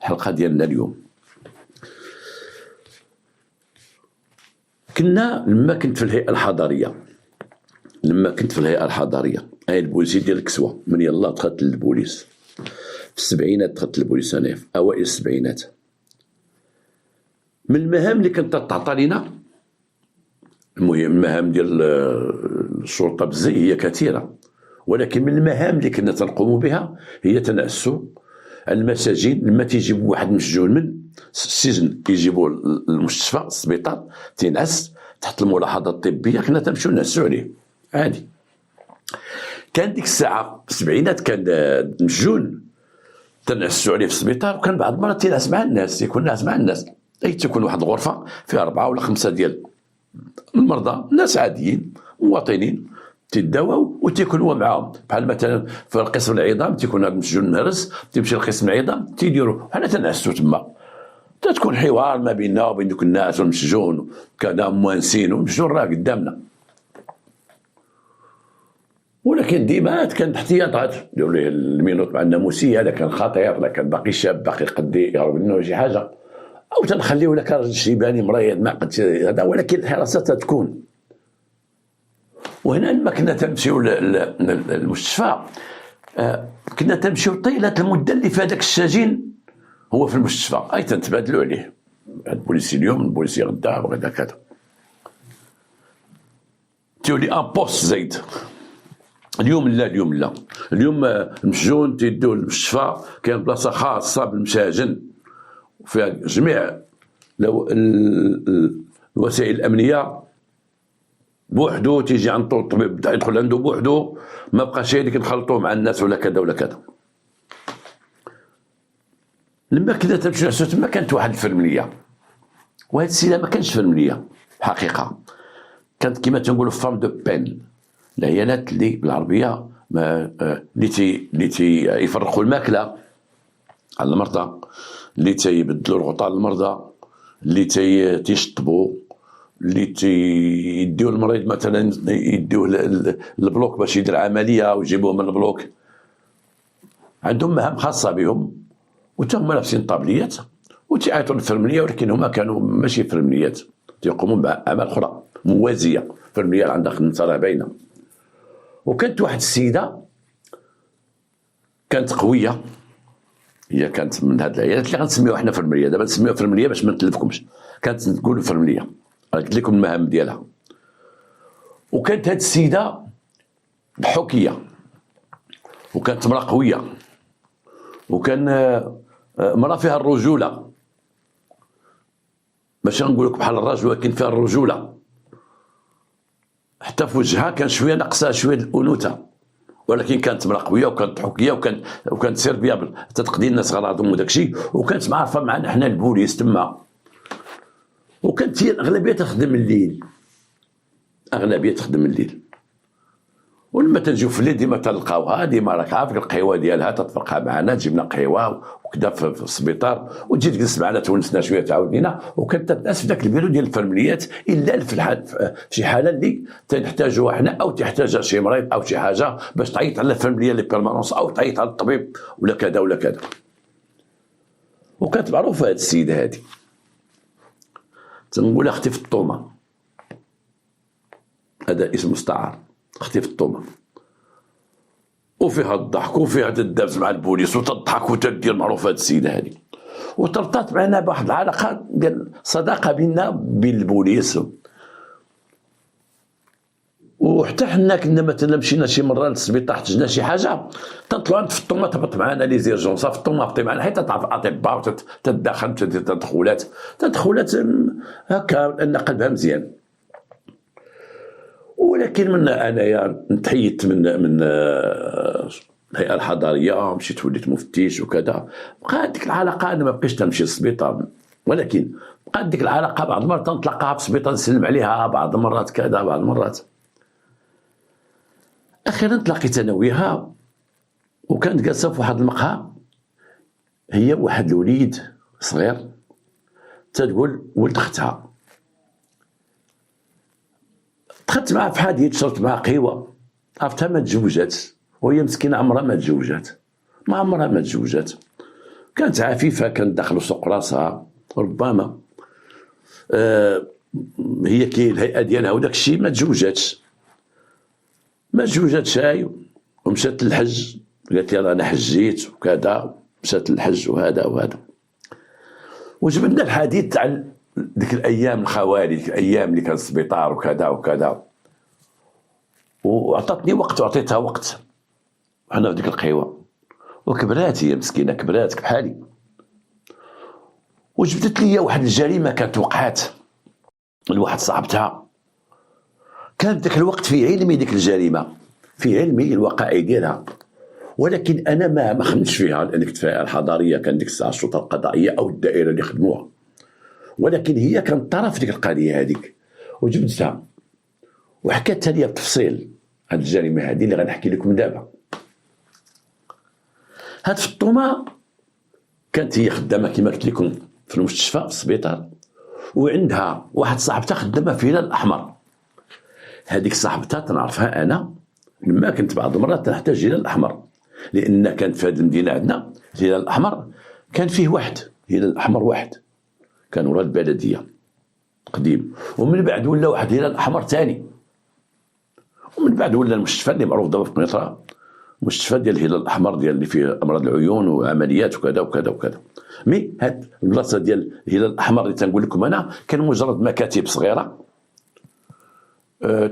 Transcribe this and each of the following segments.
الحلقه ديالنا اليوم. كنا لما كنت في الهيئه الحضاريه، هاي البوليسي ديال الكسوه، من يلا دخلت للبوليس في السبعينات، دخلت للبوليس انا في اوائل السبعينات. من المهام اللي كانت تعطى لنا، المهم المهام ديال الشرطه بزاف هي كثيره، ولكن من المهام اللي كنا تنقوم بها هي تنعسوا المساجين. لما تيجيبوا واحد مسجون من السجن يجيبوا المستشفى السبيطار تينعس تحت الملاحظه الطبيه، كنا تمشيو نعسوا عليه عادي. كان ديك الساعه في السبعينات كان مسجون تنعسوا عليه في السبيطار، وكان بعض المرات تينعس مع الناس، يكون ناعس مع الناس. اي تكون واحد الغرفه فيها 4 ولا 5 ديال المرضى، ناس عاديين مواطنين تيداواو، وتيكون هو معاهم. بحال مثلا في قسم العظام تيكون هذا المسجون مهرس، تيمشي لقسم العظام تيديروا حنا تنعسوا تما، تتكون حوار ما بيننا وبين دوك الناس والمسجون كذا موانسين، والمسجون راه قدامنا. ولكن ديما كانت احتياطات، نديروا ليه المينوط مع الناموسيه، هذا كان خطير، هذا كان باقي شاب باقي قد يهرب منه شي حاجه، او تنخليو لك راجل شيباني مريض ما قد هذا، ولكن الحراسه تتكون. وهنا لما كنا تمشيو للمستشفى كنا تمشيو طيله المده اللي في هذاك السجين هو في المستشفى، اي تنتبادلوا عليه، البوليسي اليوم البوليسي غدا وغدا كذا، تولي ان بوست زايد. اليوم لا، اليوم المسجون تيدوه للمستشفى، كاين بلاصه خاصه بالمساجن فيها جميع الوسائل الامنيه بوحدو، تيجي عند الطبيب بدا يدخل عنده بوحدو، ما بقاش هذيك نخلطوه مع الناس ولا كذا ولا كذا. لما كنا تمشي نعسو تما كانت واحد الفرمليه، وهاد السيده ما كانش فرمليه حقيقه، كانت كما تنقولوا فام دو بين، العيالات اللي بالعربيه اللي يفرقوا الماكله على المرضى، اللي تيبدلوا الغطاء للمرضى، اللي تيشطبوا، اللي تيديو المريض مثلا يديوه البلوك باش يدير عمليه ويجيبوه من البلوك. عندهم مهام خاصه بهم، وتهم لابسين طابليات وتيعيطوا للفرمليه، ولكن هما كانوا ماشي فرمليات، تيقوموا باعمال اخرى موازيه. فرمليه عندها خدمتها راه باينه. وكانت واحد السيده كانت قويه، هي كانت من هاد العيالات اللي غنسميوها حنا فرمليه، دابا نسميوها فرمليه باش ما نتلفكمش، كانت نقولوا فرمليه، قلت لكم المهام ديالها. وكانت هاد السيده ضحوكيه، وكانت مراه قويه، وكان مراه فيها الرجوله، ماشي نقول لك بحال الراجل ولكن فيها الرجوله، حتى في وجهها كان شويه ناقصها شويه الانوثه، ولكن كانت مراه قويه وكانت ضحوكيه، وكانت سير بها تتقضي الناس غراضهم وداكشي، وكانت معرفه معنا حنا البوليس تما. وكانت هي الاغلبيه تخدم الليل، ولما تنجيو في الليل ديما تلقاوها، ديما راك عارف القهوه ديالها تتفرقها معنا، تجيبنا قهوه وكذا في السبيطار، وتجي تجلس معنا تونسنا شويه تعاود لينا. وكانت تنعس في ذاك البيرو ديال الفرمليات، الا في شي حاله اللي تنحتاجوها حنا، او تحتاجها شي مريض او شي حاجه باش تعيط على الفرمليه لي بيرمانونس، او تعيط على الطبيب ولا كذا ولا كذا. وكانت معروفه هذه السيده هذه، تنقول اختي في الطومه، هذا اسم مستعار، اختي في الطومه، وفيها الضحك وفيها تدابز مع البوليس وتضحك وتدير. معروفه هذه السيده هذه، وترتبط معنا بواحد العلاقه ديال صداقه بيننا بين البوليس. وحتى حنا كنا مثلا مشينا شي مره للسبيطار احتجنا شي حاجه، تطلعوا عند في الطومه تهبط معنا لي زيرجونس في الطومه، هبطي معنا حيت تعرف اطباء وتتدخل تدخلات هكا لان قلبها مزيان. ولكن من انايا تحيدت من الهيئه الحضاريه، مشيت وليت مفتش وكذا، بقات ديك العلاقه، انا ما بقيتش تمشي للسبيطار، ولكن بقات ديك العلاقه. بعض المرات نتلاقاها في السبيطار نسلم عليها، بعض المرات كذا، بعض المرات. اخيرا تلاقيت انا وياها، وكانت جالسه في واحد المقهى، هي واحد الوليد صغير، تتقول ولد اختها. دخلت معها في حديث، شربت معها قهوه، عرفتها ما تزوجات، وهي مسكينه عمرها ما تزوجات، ما عمرها ما تزوجات. كانت عفيفة، كانت داخل سوق راسها ربما. هي كاين الهيئة ديالها وداك الشيء، ما تزوجاتش ومشات للحج، قالت لي انا حجيت وكذا، مشات للحج وهذا. وجبدنا الحديث تاع ديك الايام الخوالي، ديك الايام اللي كان السبيطار وكذا، وعطاتني وقت وعطيتها وقت، وحنا في ديك القهوه، وكبرات هي مسكينه، كبرات بحالي. وجبدت لي واحد الجريمه كانت وقعات لواحد صاحبتها، كان ذاك الوقت في علمي ديك الجريمه، في علمي الوقائع ديالها، ولكن انا ما خممتش فيها، لان كنت فيها الحضاريه، كان ديك الساعه الشرطه القضائيه او الدائره اللي خدموها، ولكن هي كانت طرف ديك القضيه هذيك. وجبدتها وحكاتها لي بتفصيل هاد الجريمه هذه اللي غنحكي لكم دابا. هاد فطومه كانت هي خدامه كما قلت لكم في المستشفى في السبيطار، وعندها واحد صاحبتها خدامه في الهلال الاحمر. هذيك صاحبتها تنعرفها انا لما كنت بعض المرات تحتاج الهلال الاحمر، لان كانت في هذه المدينه عندنا الهلال الاحمر كان فيه واحد، الهلال الاحمر واحد كان ورا البلديه قديم، ومن بعد ولا واحد الهلال الاحمر ثاني، ومن بعد ولا المستشفى اللي معروف دابا في قنيطره، مستشفى ديال الهلال الاحمر ديال اللي فيه امراض العيون وعمليات وكذا. مي هاد البلاصه ديال الهلال الاحمر اللي تنقول لكم انا كان مجرد مكاتب صغيره،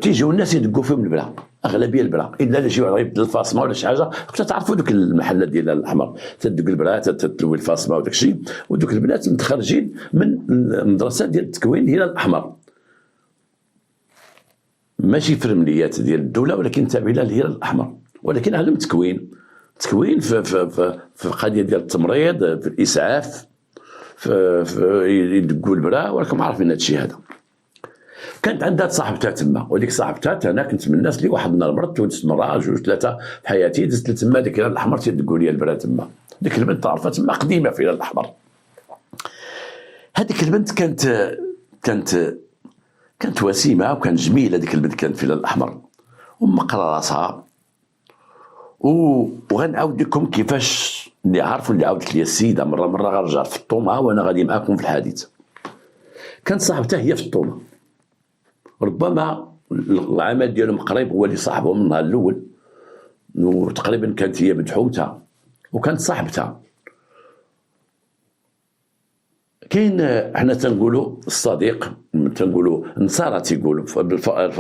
تيجيو الناس يدقوا فيهم البلا، اغلبيه البلا، الا اللي جيو يبدل الفاصمه ولا شي حاجه، كنتو تعرفوا دوك المحلات ديال الهلال الاحمر تدق البلا تتلوي الفاصمه وداك الشيء، ودوك البنات متخرجين من المدرسه ديال التكوين الهلال الاحمر، ماشي فرمليات ديال الدوله ولكن تابعه للهلال الاحمر، ولكن علم تكوين في قضيه ديال التمريض، في الاسعاف، في يدقوا البرا، وراكم عارفين هذا الشيء هذا. كانت عندها صاحبتها تما، وديك صاحبتها انا كنت من الناس اللي واحد النهار مرضت ودزت مره جوج ثلاثه في حياتي، دزت تما ديك الهلال الاحمر تيدقوا لي البرا تما. ديك البنت تعرفها تما قديمه في الهلال الاحمر. هذيك البنت كانت وسيمه وكانت جميله، ديك البنت كانت في الهلال الاحمر ومقرا راسها. وغنعاود لكم كيفاش اللي عارفوا اللي عاودت لي السيده مره غنرجع في الطومه وانا غادي معاكم في الحديث. كانت صاحبتها هي في الطومه، ربما العمل ديالهم قريب هو اللي صاحبهم من النهار الاول، وتقريبا كانت هي مدحومتها وكانت صاحبتها. كاين حنا تنقولوا الصديق، تنقولوا النصارى تيقولوا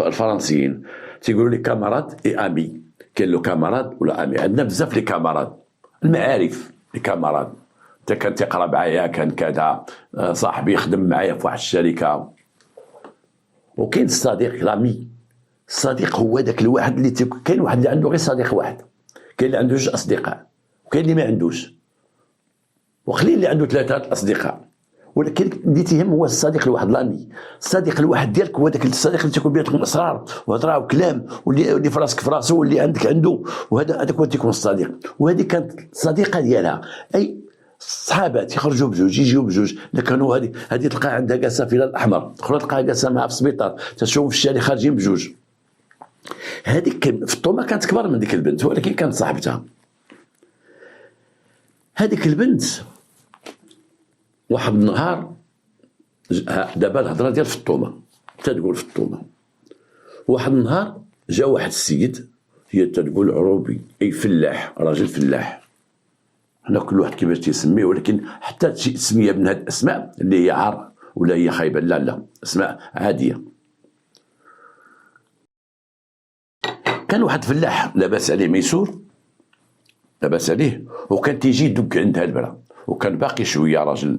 الفرنسيين تيقولوا لي كاماراد اي امي، كاين لو كاماراد ولا امي. عندنا بزاف لي كاماراد، المعارف لي كاماراد، انت كان تقرا معايا، كان كذا صاحبي يخدم معايا في واحد الشركه. وكاين الصديق لامي، الصديق هو داك الواحد اللي كاين واحد اللي عنده غير صديق واحد، كاين اللي عنده جوج اصدقاء، وكاين اللي ما عندوش، وخلي اللي عنده ثلاثه اصدقاء. ولكن اللي تيهم هو الصديق الواحد لامي، الصديق الواحد ديالك هو داك الصديق اللي تيكون بيناتكم اسرار وهضره وكلام، واللي في راسك في راسه واللي عندك عنده، هذاك هو تيكون الصديق. وهذه كانت الصديقه ديالها، اي صحابات يخرجوا بجوج يجيو بجوج. كانوا هذه تلقاها عندها جالسه في الهلال الاحمر، اخرى تلقاها جالسه معها في السبيطار، تشوف في الشارع خارجين بجوج. هذيك في الطومه كانت كبر من ديك البنت، ولكن كانت صاحبتها. هذيك البنت واحد النهار، دابا الهضره ديال في الطومه تتقول في الطومه، واحد النهار جا واحد السيد، هي تتقول عروبي، اي فلاح، راجل فلاح، حنا كل واحد كيفاش تيسميه، ولكن حتى شي تسميه من هاد الاسماء اللي هي عار ولا هي خايبه، لا اسماء عاديه. كان واحد فلاح لاباس عليه ميسور، لاباس عليه، وكان تيجي يدق عندها البرا، وكان باقي شويه راجل،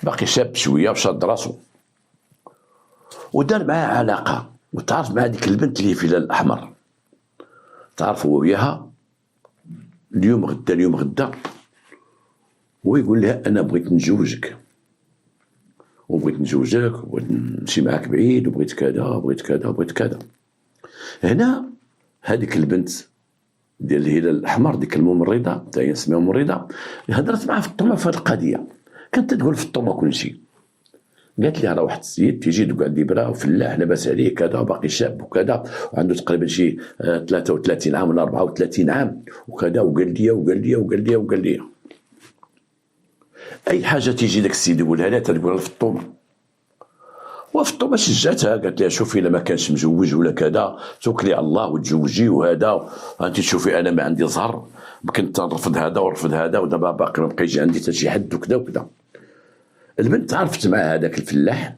باقي شاب شويه وشاد راسو، ودار معاه علاقه، وتعرف مع هذيك البنت اللي في الهلال الاحمر، تعرف هو وياها اليوم غدا، ويقول لها انا بغيت نتزوجك، وبغيت نمشي معاك بعيد، وبغيت كذا. هنا هذيك البنت ديال الهلال الاحمر، ديك الممرضه حتى هي اسمها ممرضه، هضرت معاه في الطومه في هذه القضيه، كانت تقول في الطومه كل شيء. قالت لي راه واحد السيد تيجي يدق عندي برا وفلاح لاباس عليه كذا، وباقي شاب وكذا، وعنده تقريبا شي 33 عام ولا 34 عام وكذا، وقال لي اي حاجه تيجي داك السيد يقولها لها تقول الفطومه. وفطومه شجعتها قالت لها شوفي الا ما كانش مزوج ولا كذا توكلي على الله وتزوجي وهذا انت تشوفي انا ما عندي زهر كنت نرفض هذا ورفض هذا ودابا باقي ما بقيش عندي حتى شي حد وكذا وكذا. البنت عرفت مع هذاك الفلاح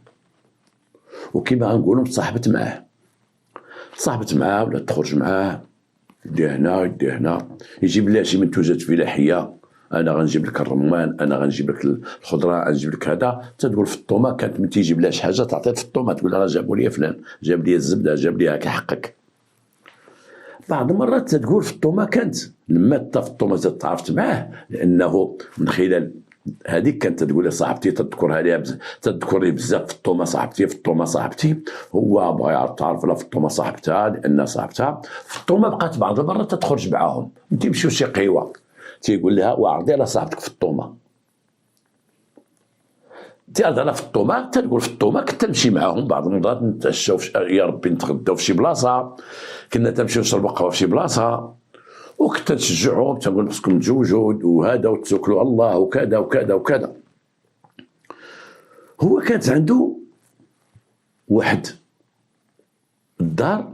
وكيما غنقولوا تصاحبت معاه ولا تخرج معاه يدي هنا يجيب لها شي منتوجات فلاحيه، انا غنجيب لك الرمان، انا غنجيب لك الخضره، غنجيب لك هذا. تتقول فطومه كانت من تيجيب لها شي حاجه تعطي الفطومه تقول لها جابوا لي فلان، جاب لي الزبده، جاب لي هاك حقك. بعض المرات تتقول فطومه كانت لما فطومه تعرفت معاه لانه من خلال هذيك كانت تقول لي صاحبتي تذكرها لي تذكر لي بزاف فطومه صاحبتي هو بغى تعرف لا فطومه صاحبتها لان صاحبتها فطومه بقات بعض المرات تخرج معاهم تمشيو شي قهوه تيقول لها وعرضي على صاحبتك فطومه تعرض على فطومه تقول فطومه كنت تمشي معاهم بعض المرات نتعشاو يا ربي نتغداو في شي بلاصه، كنا تمشيو نشربوا قهوه في شي بلاصه وكنت نشجعهم تنقول خصكم تزوجوا وهذا وتوكلوا على الله وكذا وكذا وكذا. هو كانت عنده واحد الدار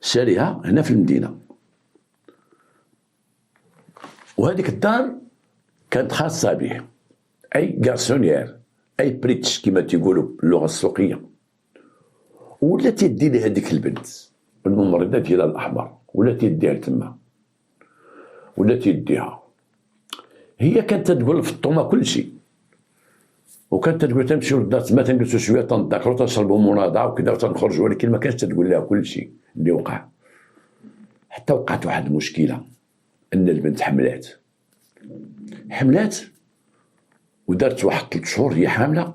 شاريها هنا في المدينه، وهذيك الدار كانت خاصه به اي غارسونيير اي بريتش كما تيقولوا باللغه السوقيه. ولا تيدي لهذيك البنت الممرضه ديال الاحمر ولا تيديها تما ولا تيديها. هي كانت تقول الفطومه كل شيء وكانت تقول تمشيو للدار تما تنجلسوا شويه تنذكروا تنشربوا مناضه وكذا وتنخرجوا، ولكن ما كانش تقول لها كل شيء اللي وقع. حتى وقعت واحد المشكله ان البنت حملات ودارت واحد 3 شهور هي حامله،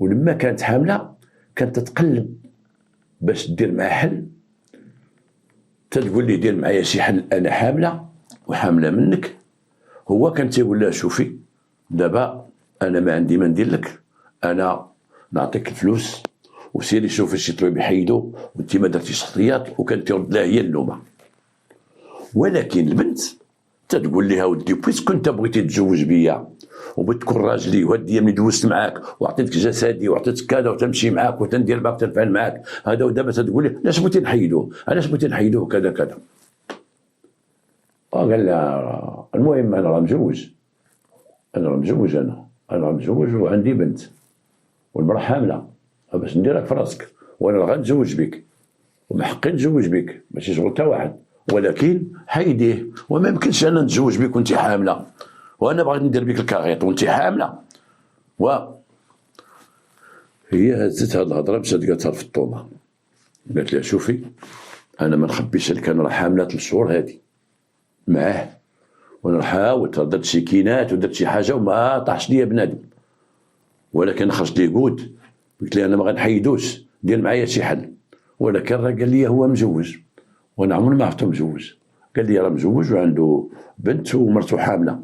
ولما كانت حامله كانت تتقلب باش دير معاه حل. تقول لي دير معايا شي حل انا حامله وحامله منك. هو كان تيقول لها شوفي دابا انا ما عندي ما ندير لك، انا نعطيك الفلوس وسيري شوفي شي طبيب يحيدو وانت ما درتيش خطيات، وكان ترد لها هي اللومه. ولكن البنت تتقول لها ودي بويس كنت بغيتي تتزوج بيا وبغيت تكون راجلي وهاد الايام اللي دوزت معاك وعطيتك جسدي وعطيتك كذا وتمشي معاك وتندير معاك وتنفعل معاك هذا، ودابا تتقول لي علاش بغيتي نحيدوه علاش بغيتي نحيدوه كذا كذا. قال لها المهم انا راه مجوج، انا مجوج وعندي بنت والمراه حامله باش نديرك في راسك، وانا راه غنتزوج بك وما حقي نتزوج بك ماشي شغل تا واحد، ولكن حيديه وما يمكنش انا نتزوج بك وانت حامله وانا بغيت ندير بك الكاغيط وانت حامله. هي هزت هاد الهضره مشات قالتها لفطومه قالت لها شوفي انا ما نخبيش عليك انا راه حامله 3 شهور هادي معاه، وانا حاولت درت شي كينات ودرت شي حاجه وما طاحش ليا بنادم، ولكن خرجت لي قود قلت لي انا ما غنحيدوش دير معايا شي حل. ولكن راه قال لي هو مجوج وانا عمري ما عرفتو مجوج، قال لي راه مجوج وعنده بنت ومرته حامله.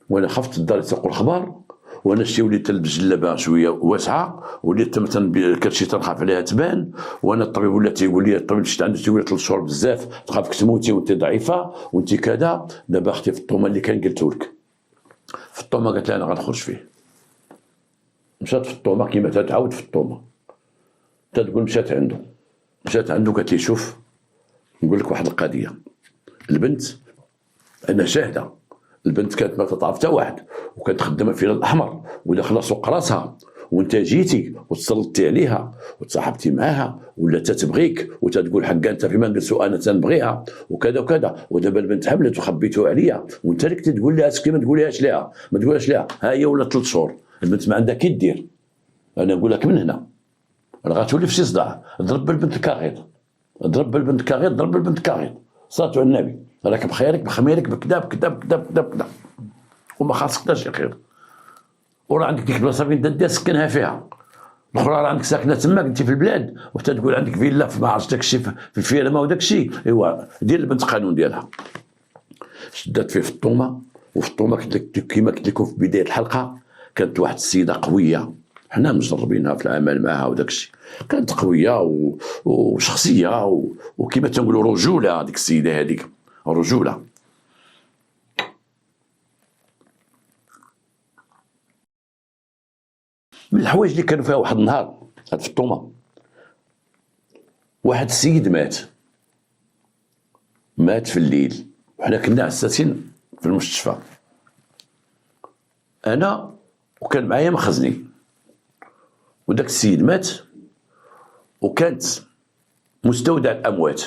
وانا خفت الدار تقول الخبر وانا شتي وليت تلبس جلابه شويه واسعه وليت كرشي تنخاف عليها تبان، وانا الطبيب ولا تيقول لي الطبيب شفت عنده تيقول لي 3 شهور بزاف تخافك تموتي وانت ضعيفه وانت كذا. دابا اختي في الطومه اللي كان قلت لك في الطومه قالت لها انا غنخرج فيه. مشات في الطومه كيما تتعاود في الطومه تتقول مشات عنده قالت لي شوف نقول لك واحد القضيه، البنت انا شاهده البنت كانت ما تعرف حتى واحد وكانت خدامه في الاحمر وداخله سوق راسها، وانت جيتي وتسلطتي عليها وتصاحبتي معاها ولا تتبغيك وتتقول حقا انت فيما نجلسوا انا تنبغيها وكذا وكذا، ودابا البنت حملت وخبيتو عليا وانت اللي كنت تقول لها اسكي ما تقولهاش لها ها هي ولا 3 شهور البنت ما عندها كي دير. انا نقول لك من هنا راه غتولي في شي صداع، ضرب بالبنت الكاغيط صلاه على النبي راك بخيرك بخميرك بكذا بكذا وما خاصك حتى شي خير. وراه عندك ديك البلاصه فين دير سكنها فيها، الاخرى راه عندك ساكنه تما انت في البلاد وتتقول عندك فيلا في ما عرفتش داكشي في الفيرما وداكشي. ايوا دير البنت القانون ديالها. شدات فيه في الطومه وفي الطومه كيما قلت لكم في بدايه الحلقه كانت واحد السيده قويه حنا مجربينها في العمل معها وداكشي، كانت قويه وشخصيه وكيما تنقولوا رجوله. هذيك السيده هذيك رجوله. من الحوايج اللي كانوا فيها واحد النهار هاد في الطومه، واحد السيد مات في الليل، وحنا كنا عساسين في المستشفى، انا وكان معايا مخزني، وداك السيد مات، وكانت مستودع الاموات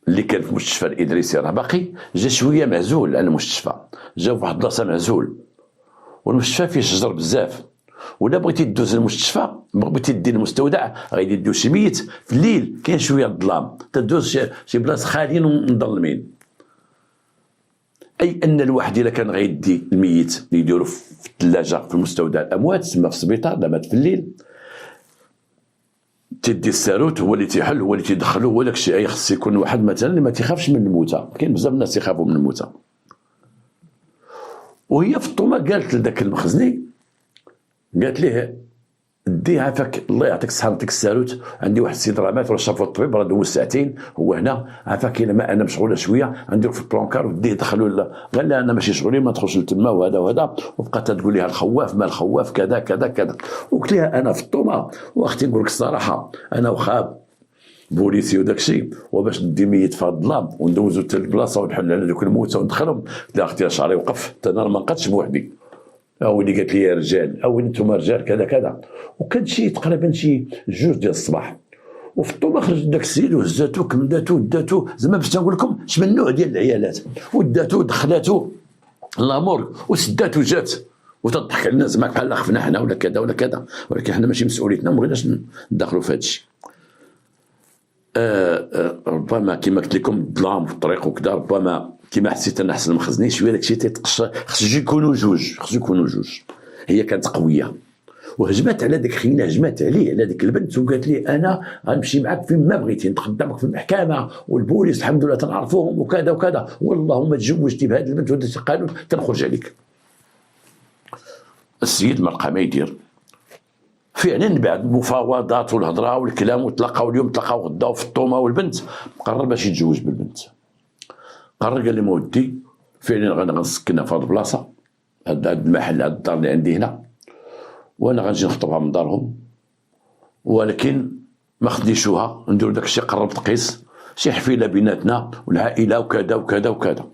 اللي كان في المستشفى الادريسي راه باقي، جا شويه معزول عن المستشفى، جا في واحد البلاصه معزول، والمستشفى فيه شجر بزاف، ولا بغيتي دوز للمستشفى، بغيتي دير المستودع غادي دوز شي ميت في الليل كاين شويه الظلام، تدوز شي بلاصه خاليين ومظلمين. اي ان الواحد الا كان غيدي الميت يديرو في الثلاجه في المستودع الاموات تما في السبيطار، لا مات في الليل، تدي الساروت هو اللي تيحل، هو اللي تيدخلو، هو داك الشيء. خص يكون واحد مثلا اللي ما تيخافش من الموتى، كاين بزاف الناس يخافوا من الموتى. وهي في الطومه قالت لذاك المخزني، قالت ليه دي عافاك الله يعطيك الصحه، نعطيك الساروت، عندي واحد السيد راه مات، راه شافو الطبيب، راه دوز ساعتين هو هنا، عافاك الا ما انا مشغوله شويه غنديرو في البلونكار وديه دخلوا. قال لا انا ماشي شغلي، ما تخرجش لتما وهذا، وبقات تقول لها الخواف ما الخواف كذا كذا كذا. وقلت لها انا في الطومه، واختي نقول لك الصراحه انا وخاب بوليسي وداك الشيء، وباش ندي ميت في الظلام وندوزو حتى البلاصه ونحل على دوك الموتى وندخلهم. قلت لها اختي شعري وقف، انا ما نقدش بوحدي. اللي قالت لي يا رجال، انتم رجال كذا كذا. وكان شي تقريبا شي 2 ديال الصباح، وفي الطوبه خرج داك السيد وهزاتو كمداتو وداتو، زعما باش نقول لكم اش من نوع ديال العيالات، وداتو ودخلاتو لامورغ وسداتو جات وتضحك على الناس زعما بحال خفنا حنا ولا كذا ولا كذا، ولكن حنا ماشي مسؤوليتنا، ما بغيناش ندخلوا في هذا الشيء. ربما كما قلت لكم الظلام في الطريق وكذا، ربما كما حسيت انا حسن المخزني شويه داكشي تيتقشر، خصو يكونوا جوج. هي كانت قويه وهجمت على داك خينا، هجمت عليه على ديك البنت، وقالت لي انا غنمشي معاك فين ما بغيتي، نتقدمك في المحكمه والبوليس الحمد لله تنعرفوهم وكذا وكذا، والله ما تزوجتي بهذه البنت ودرتي قانون تنخرج عليك. السيد ما لقى ما يدير فعلا، بعد المفاوضات والهضره والكلام، وتلاقاو اليوم تلاقاو غدا في الطومه، والبنت قرر باش يتزوج بالبنت. قرر قال لي مودي فعلا غنسكنها في هذه البلاصه، هذا المحل، هذا الدار اللي عندي هنا، وانا غنجي نخطبها من دارهم، ولكن ما خديشوها، نديرو داك الشيء قرب تقيس شي حفيله بيناتنا والعائله وكذا وكذا وكذا.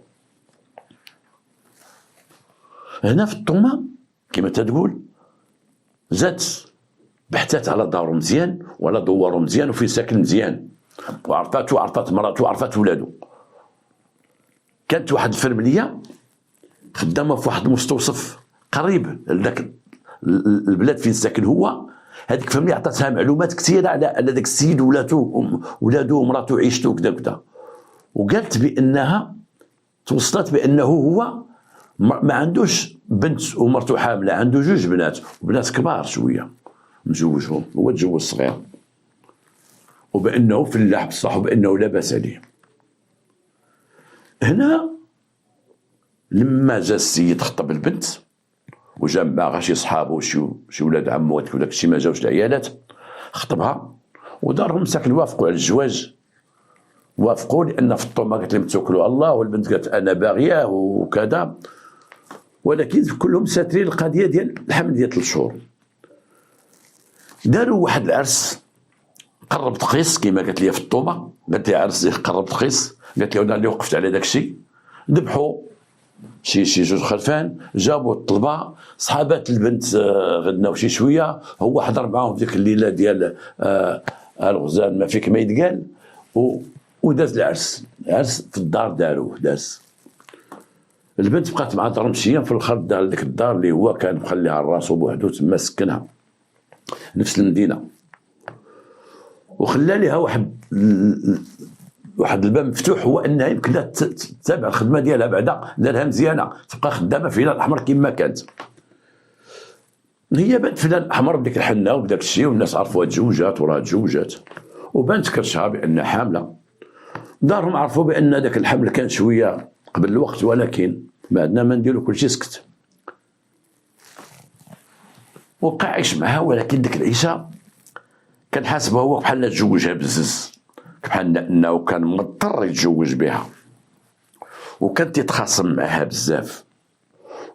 هنا في الطومه كما تقول زادت بحثات على دارو مزيان وعلى دوارو مزيان وفي ساكن مزيان، وعرفاتو وعرفات مراتو وعرفات ولادو. كانت واحد الفرمليه خدامه في واحد المستوصف قريب لذاك البلاد فين ساكن هو. هذيك الفرمليه عطاتها معلومات كثيره على ذاك السيد ولادو ومراتو وعيشتو كذا كذا، وقالت بانها توصلت بانه هو ما عندوش بنت ومرتو حامله، عنده 2 بنات وبنات كبار شويه مزوجهم، هو تزوج صغير، وبانه فلاح بصح، وبانه لا باس عليه. هنا لما جا السيد خطب البنت وجا معاه شي صحابو شي ولاد عمو وداك الشيء، ما جاوش العيالات، خطبها ودارهم ساكن، وافقوا على الزواج، وافقوا لان في الطومه قالت لهم توكلوا على الله، والبنت قالت انا باغيه وكذا، ولكن كلهم ساترين القضيه ديال الحمل ديال 3 شهور. داروا واحد العرس قرب تقيس كما قالت لي في الطومه، قالت لي عرس قرب تقيس، قالت لي انا اللي وقفت على داك الشيء. ذبحوا شي 2 خرفان، جابوا الطلبه، صحابات البنت غدناو شي شويه، هو حضر معاهم ديك الليله ديال الغزال ما فيك ما يتقال، وداز العرس في الدار داروه داز. البنت بقات مع درمشيه في الاخر، دار ديك الدار اللي هو كان مخليها راسو بوحدو تما سكنها نفس المدينه، وخلى ليها واحد الباب مفتوح، هو انها يمكن تتابع الخدمه ديالها بعدا، دارها مزيانه تبقى خدامه في الهلال الاحمر كما كانت. هي بنت في الهلال الاحمر بديك الحنه وبداك الشيء، والناس عرفوها تزوجات وراه تزوجات، وبانت كرشها بانها حامله. دارهم عرفوا بان ذاك الحمل كان شويه قبل الوقت، ولكن ما عندنا ما نديرو، كلشي سكت، وبقى عايش معها. ولكن ديك العيشه كان حاسبها هو بحال تزوجها بزز، بحال انه كان مضطر يتزوج بها، وكان تيتخاصم معها بزاف،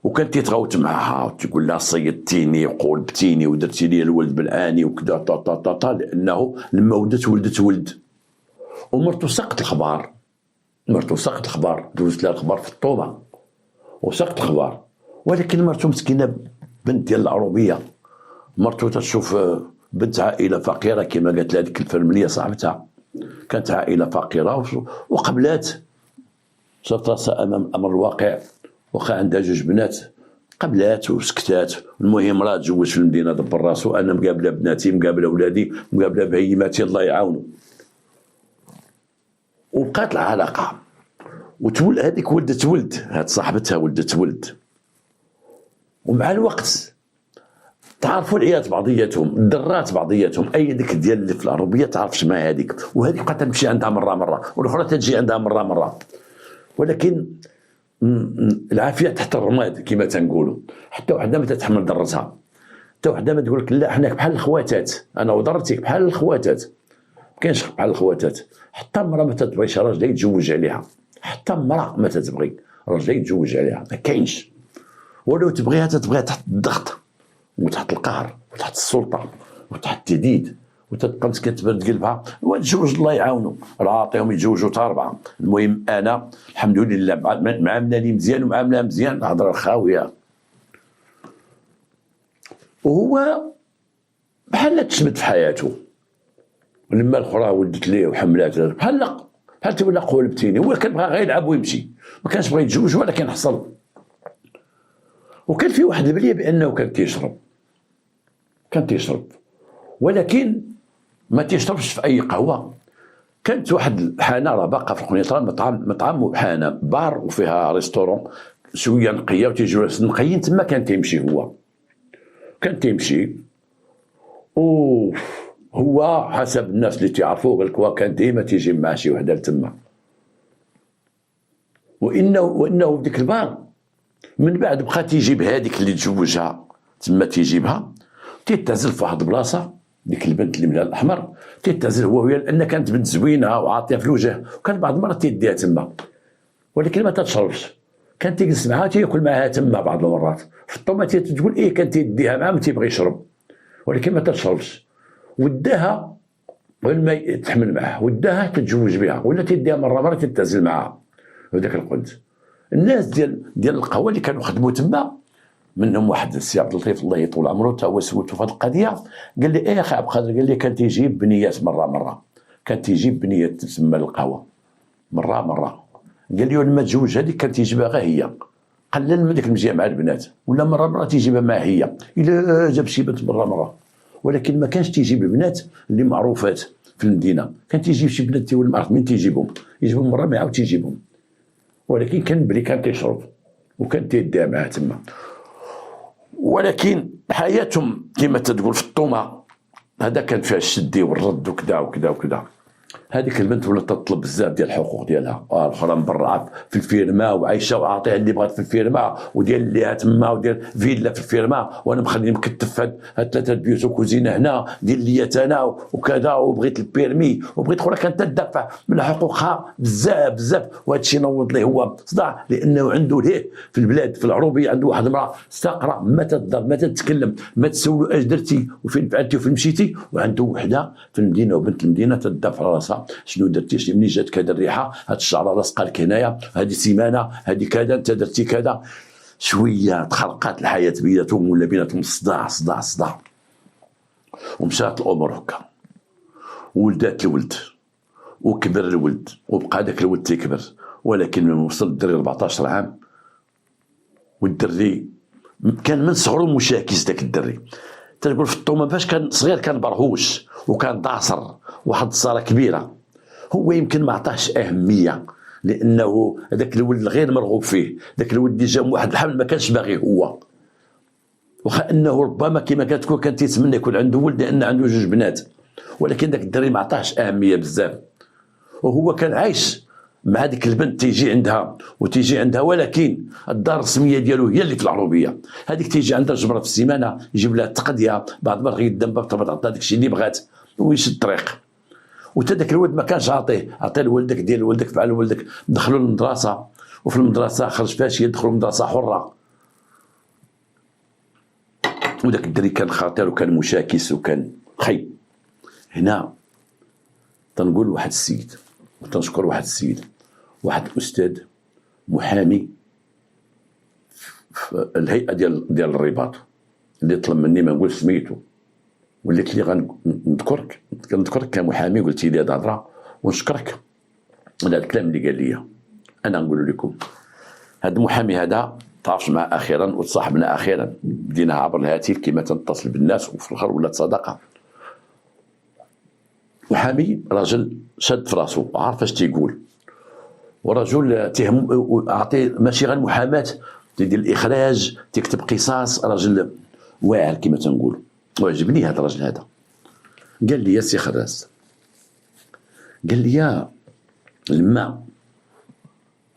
وكانت تيتغوت معها وتقول لها صيدتيني وقولبتيني ودرتي لي الولد بالعاني وكذا لانه لما ولدت ولد. ومرتو سقط الخبار دوزت لها الخبار في الطوبه وسقط الخبار. ولكن مرتو مسكينه بنت ديال العروبيه، مرتو تشوف بنت عائله فقيره كما قالت لها ديك الفرمليه صاحبتها، كانت عائله فقيره وقبلات صارت راسها امام امر الواقع، واخا عندها جوج بنات قبلات وسكتات. المهم راه تزوج في المدينه دبر راسو، انا مقابله بناتي مقابله ولادي مقابله بهيماتي الله يعاونو. وبقات العلاقه وتولد هذيك ولدت ولد، هاد صاحبتها ولدت ولد. ومع الوقت تعرفوا العيال بعضياتهم، الدرات بعضياتهم، اي ديك ديال اللي في العربيه تعرفش مع هذيك، وهذيك بقات تمشي عندها مره والاخرى تجي عندها مره. ولكن العافيه تحت الرماد كما تنقولوا. حتى وحده ما تتحمل ضرتها، حتى وحده ما تقول لك لا حنا بحال الخواتات، انا وضرتك بحال الخواتات. ما كاينش بحال الخواتات. حتى المراه ما تتبغيش راجل يتزوج عليها، حتى المراه ما تتبغي راجل يتزوج عليها، ما كاينش. ولو تبغيها تتبغيها تحت الضغط وتحت القهر وتحت السلطه وتحت التهديد، وتبقى مسكين تبرد قلبها وتزوج الله يعاونو، راه عطيهم يتزوجوا تا 4. المهم انا الحمد لله معامله لي مزيان ومعامله مزيان، الهضره خاويه. وهو بحال تشمت في حياته. لما الاخرى ولدت ليه وحملات بحال تولى قولبتيني، هو كان بغى غير يلعب ويمشي، ما كانش بغى يتزوج ولا كان حصل. وكان في واحد البليه بانه كان تيشرب ولكن ما تيشربش في اي قهوه. كانت واحد الحانه راه باقا في القنيطره، مطعم وحانه بار وفيها ريستورون شويه نقيه وتيجيو ناس نقيين تما. كان تيمشي وهو حسب الناس اللي تعرفوه قال لك كان ديما تيجي مع شي وحده لتما. وانه في ديك البار من بعد بقى تيجيب هذيك اللي تزوجها تما، تيجيبها تيتعزل في واحد البلاصه. ديك البنت اللي من الاحمر تيتعزل هو وياه، لان كانت بنت زوينه وعاطيه في الوجه، وكان بعض المرات تيديها تما ولكن ما تتشربش. كان تيجلس معها تياكل معها تما بعض المرات في الطومه. تقول ايه كان تيديها معها ما تيبغي يشرب ولكن ما تتشربش. وداها قبل ما يتحمل معها، وداها تتزوج بها ولا تيديها مره تتعزل معها. وذاك القلت الناس ديال القهوه اللي كانوا خدموا تما، منهم واحد السي عبد اللطيف الله يطول عمره تا هو سولته في هذه القضيه، قال لي ايه اخي عبد القادر، قال لي كان تيجيب بنيات مره كان تيجيب بنيات تسمى القهوه مره. قال لي لما تزوج هذيك كان تيجيبها غير هي، قلل من ديك المجيء مع البنات، ولا مره تيجيبها مع هي الا جاب شي بنت مره. ولكن ما كانش تيجيب البنات اللي معروفات في المدينه، كان تيجيب شي بنات تيولي ما عرفت من يجيبهم مره ما يعاود تيجيبهم. ولكن كان بلي كان تيشرب وكان تيديها معاه تما. ولكن حياتهم كما تقول في الطومه هذا كان فيها الشدي والرد وكذا. هذيك البنت ولات تطلب بزاف ديال الحقوق ديالها، الاخرى مبرعه في الفيرما وعايشه وعاطيها اللي بغات في الفيرما، وديال اللي تما وديال فيلا في الفيرما، وانا مخلي مكتف هاد 3 بيوت وكوزينه هنا ديال ليات انا وكذا، وبغيت البيرمي وبغيت اخرى. كانت تدافع من حقوقها بزاف. وهذا الشيء نوض ليه هو صداع، لانه عنده ليه في البلاد في العروبيه عنده واحد المراه استقرا ما تضرب ما تتكلم ما تسولو اش درتي وفين فعلتي وفين مشيتي، وعنده وحده في المدينه وبنت المدينه تدافع راسها شنو درتي منين جات كذا الريحه، هاد الشعره لاصقه لك هنايا، هذه سيمانه، هذه كذا، انت درتي كذا. شويه تخلقات الحياه بيناتهم ولا بيناتهم صداع. ومشات الامور هكا، ولدات الولد وكبر الولد وبقى داك الولد تيكبر. ولكن من وصل الدري 14 عام والدري كان من صغرو مشاكس. داك الدري تقول في الطومه فاش كان صغير كان برهوش وكان داصر واحد الصاله كبيره. هو يمكن ما عطاهش اهميه لانه هذاك الولد غير مرغوب فيه، ذاك الولد اللي جا من واحد الحمل ما كانش باغي هو، واخا انه ربما كما كتكون كان تيتمنى يكون عنده ولد لان عنده 2 بنات، ولكن ذاك الدري ما عطاهش اهميه بزاف. وهو كان عايش مع ديك البنت تيجي عندها ولكن الدار الرسميه ديالو هي اللي في العروبيه. هذيك تيجي عندها جبره في السيمانه، يجيب لها التقديه بعد ما غير الدم تعطى داك الشيء اللي بغات ويشد الطريق. وتا داك الولد ما كانش عطيه لولدك ديال ولدك فعل ولدك. دخلوا للمدرسه وفي المدرسه خرج فاشيه، يدخلوا مدرسه حره وذاك الدري كان خطير وكان مشاكس وكان خي. هنا تنقول واحد السيد وتنشكر واحد السيد، واحد الأستاذ محامي في الهيئة ديال الرباط، اللي طلب مني ما نقولش سميتو، وليت لي غنذكرك كمحامي، قلت لي هذه هضره ونشكرك على الكلام اللي قال لي. انا نقول لكم هذا المحامي هذا تعرفت معه اخيرا وتصاحبنا اخيرا، بدينا عبر الهاتف كما تنتصل بالناس، وفي الاخر ولات صداقه. محامي راجل شاد في راسو، عارف اش تيقول، ورجل تهم اعطي ماشي غير المحاماه، تيدير الاخراج، تكتب قصص، راجل واعر كما تنقولوا. وعجبني هذا الراجل هذا. قال لي يا سي خراس، قال لي لما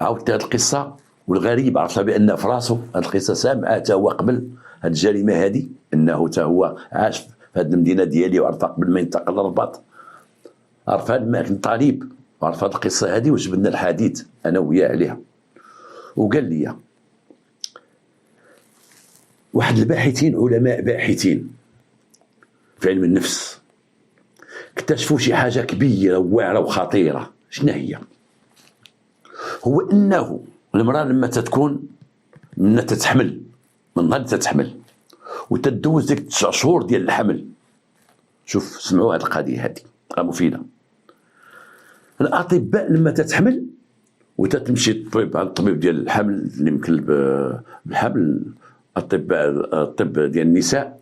عاودت هذه القصه، والغريب عرفت بان في راسو هذه القصه سامعه حتى هو قبل هذه الجريمه هذه، انه حتى هو عاش في هذه المدينه ديالي، وعرف قبل ما ينتقل للرباط، عرف هذا المكان طالب، وعرف هذه القصه هذه، وجبنا الحديث انا وياه عليها. وقال لي واحد الباحثين، علماء باحثين في علم النفس، اكتشفوا شي حاجه كبيره وواعره وخطيره. شنو هي؟ هو انه المراه لما تتكون من تتحمل، من نهار تتحمل وتدوز ديك 9 شهور ديال الحمل، شوف سمعوا هذه القضيه هذه مفيده. الاطباء لما تتحمل وتتمشي الطبيب عند الطبيب ديال الحمل اللي يمكن بالحمل، الطب ديال النساء،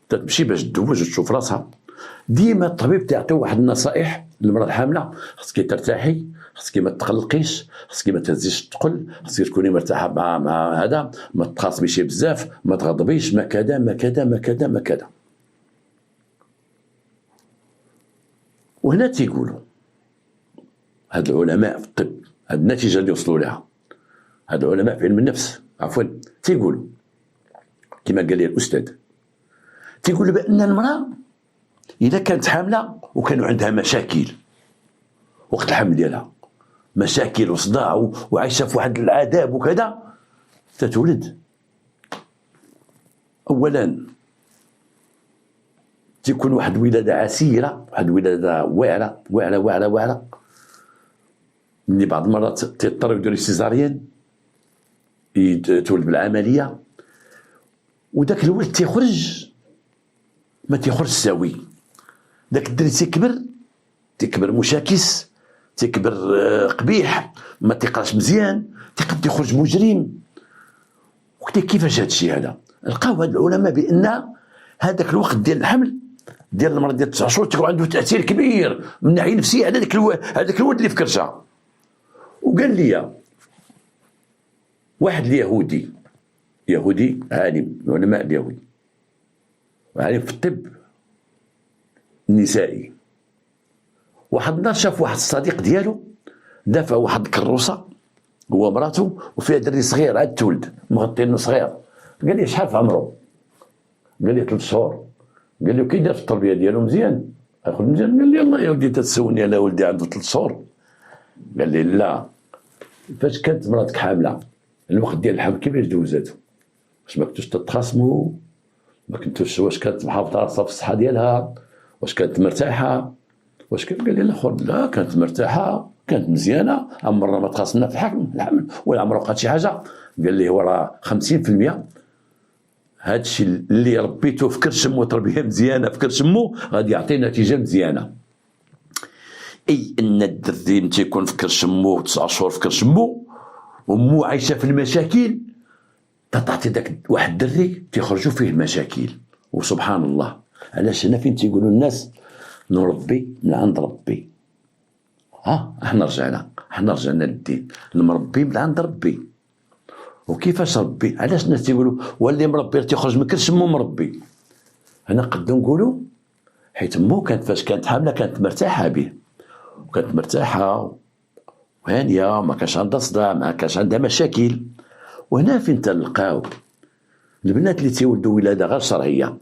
تتمشي باش تدوج وتشوف راسها، ديما الطبيب تعطي واحد النصائح للمراه الحامله: خصك ترتاحي، خصك ما تقلقيش، خصك ما تهزيش الثقل، خصك تكوني مرتاحه مع هذا، ما تخاصميش بزاف، ما تغضبيش، ما كذا ما كذا ما كذا ما كذا. وهنا تيقولوا هاد العلماء في الطب، هاد النتيجه اللي وصلوا لها هاد العلماء في علم النفس عفوا، تيقولوا كما قال لي الاستاذ، تيقولوا بان المراه اذا كانت حامله وكانوا عندها مشاكل وقت الحمل ديالها، مشاكل وصداع وعايشه في واحد العذاب وكذا، تتولد. اولا تيكون واحد الولاده عسيره، واحد الولاده واعره واعره واعره واعره، اللي بعض المرات تضطر يدير سيزاريان، تولد بالعمليه، وداك الولد تيخرج ما تيخرج سوي، داك الدري تيكبر مشاكس، تيكبر قبيح، ما تيقراش مزيان، تيقد يخرج مجرم. وقت كيفاش هذا الشيء هذا؟ لقاو هاد العلماء بان هذاك الوقت ديال الحمل ديال المراه ديال 9 شهور تيكون عنده تاثير كبير من الناحيه النفسيه على هذاك الولد اللي في كرشها. وقال لي واحد اليهودي عالم من علماء اليهود، عالم في الطب النسائي، واحد النهار شاف واحد الصديق ديالو دافع واحد الكروسه هو مراته وفيها دري صغير عاد تولد مغطينه صغير. قال لي شحال في عمره؟ قال لي 3 شهور. قال له كي دار في التربيه ديالو مزيان؟ اخذ مزيان؟ قال لي يلاه يا ولدي تتسولني على ولدي عنده 3 شهور. قال لي لا، فاش كانت مراتك حامله الوقت ديال الحمل كيفاش دوزاتو؟ واش ما كنتوش تتخاصموا؟ ما كنتوش؟ واش كانت محافظه راسها في الصحه ديالها؟ واش كانت مرتاحه؟ واش كان؟ قال لي الاخر لا، كانت مرتاحه، كانت مزيانه، عمرنا ما تخاصمنا في الحمل ولا عمره وقعت شي حاجه. قال لي هو راه 50% هذا الشيء اللي ربيته في كرش امو، تربيه مزيانه في كرش امو، غادي يعطي نتيجه مزيانه. اي ان الدري ملي تيكون في كرش امو 9 شهور في كرش امو وامو عايشه في المشاكل، تعطي داك واحد الدري تيخرجوا فيه المشاكل. وسبحان الله، علاش هنا فين تيقولوا الناس نربي من عند ربي؟ احنا رجعنا للدين، المربي من عند ربي. وكيفاش ربي؟ علاش الناس تيقولوا واللي مربي تيخرج من كرش مو مربي؟ هنا قدو نقولوا حيت مو كانت فاش كانت حامله كانت مرتاحه به، وكانت مرتاحه وهانيه، ما كانش عندها صداع، ما كانش عندها مشاكل. وهنا فين تلقاو البنات اللي تيولدوا ولاده غير شرعيه،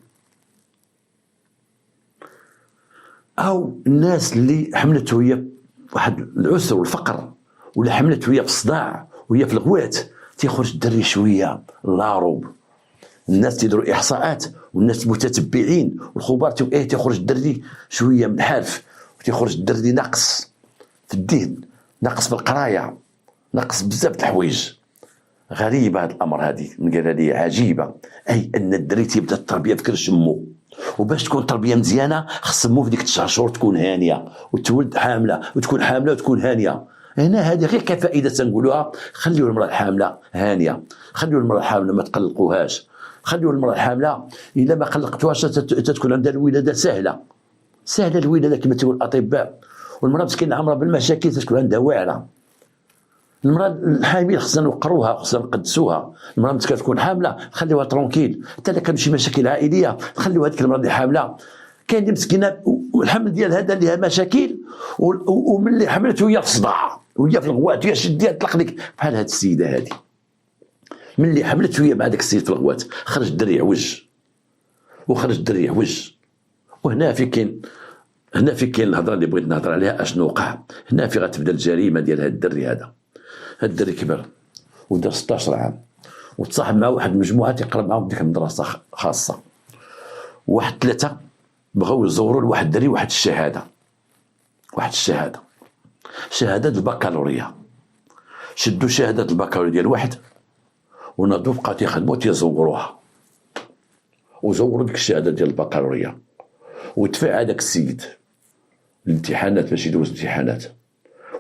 او الناس اللي حملت وهي واحد العسر والفقر، ولا حملت وهي في الصداع وهي في الغوات، تيخرج الدري شويه لاروب الناس تيديروا احصاءات والناس متتبعين والخبراء تيخرج الدري شويه منحرف وتيخرج الدري ناقص في الدين، ناقص في القرايه، ناقص بزاف د الحوايج. غريبه هذا الامر، هذه نقولها لي عجيبه، اي ان الدري تيبدا التربيه فكر شمو، وباش تكون تربيه مزيانه خص مو في ديك 9 شهور تكون هانيه وتولد حامله وتكون حامله وتكون هانيه. هنا هذه غير كفائده تنقولوها، خليوا المراه الحامله هانيه، خليوا المراه الحامله ما تقلقوهاش، خليوا المراه الحامله الا ما قلقتوهاش تتكون عندها الولاده سهله الولاده كما تقول الاطباء. والمراه مسكينه عامره بالمشاكل تتكون عندها واعره. المراه الحامل خصنا نوقروها، خصنا نقدسوها. المراه ملي تكون حامله خليوها ترونكيل، حتى الا كان شي مشاكل عائليه خليوها هذيك المراه اللي حامله. كاين اللي مسكينه والحمل ديال هذا اللي لها مشاكل وملي حملت وهي في الصداع وهي في الغوات وهي شديها تطلق لك، بحال هذه السيده هذه ملي حملت وهي مع داك السيد في الغوات خرج الدري عوج وهنا في كاين الهضره اللي بغيت نهضر عليها. اشنو وقع هنا؟ في غتبدا الجريمه ديال هذا الدري. هذا الدري كبر ودار 16 عام وتصاحب مع واحد المجموعه تيقرا معاهم ديك المدرسه خاصه. واحد 3 بغاو يزوروا لواحد الدري واحد الشهاده شهاده البكالوريا. شدوا شهاده البكالوريا ديال واحد وناضوا بقاو تيخدموا تيزوروها، وزوروا ديك الشهاده ديال البكالوريا ودفع هذاك السيد الامتحانات باش يدوز الامتحانات،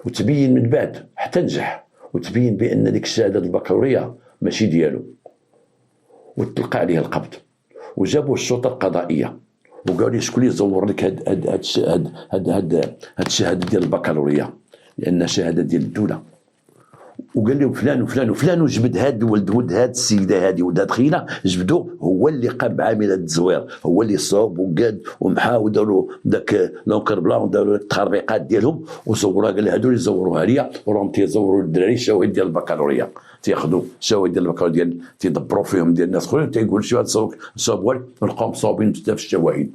وتبين من بعد حتى نجح وتبين بان ديك الشهاده البكالوريا ماشي ديالو، وتلقى عليه القبض. وجابوا الشرطه القضائيه وقالوا لي شكون اللي زور لك هاد الشهاده ديال البكالوريا، لان شهاده ديال الدوله. وقال لهم فلان وفلان وفلان، وجبد هاد ولد هاد السيده هادي ولد هاد خينا جبدو، هو اللي قام بعمليه التزوير، هو اللي صوب وقاد ومحا وداروا داك لونكر بلان وداروا التخربيقات ديالهم وصوروها. قال هادو اللي زوروها ليا وراهم تيزوروا للدراري الشواهد ديال البكالوريا، تياخذوا الشواهد ديال البكالوريا ديال تيدبروا فيهم ديال الناس اخرين تيقول شي واحد صوب والد، ولقاهم صوبين بزاف الشواهد.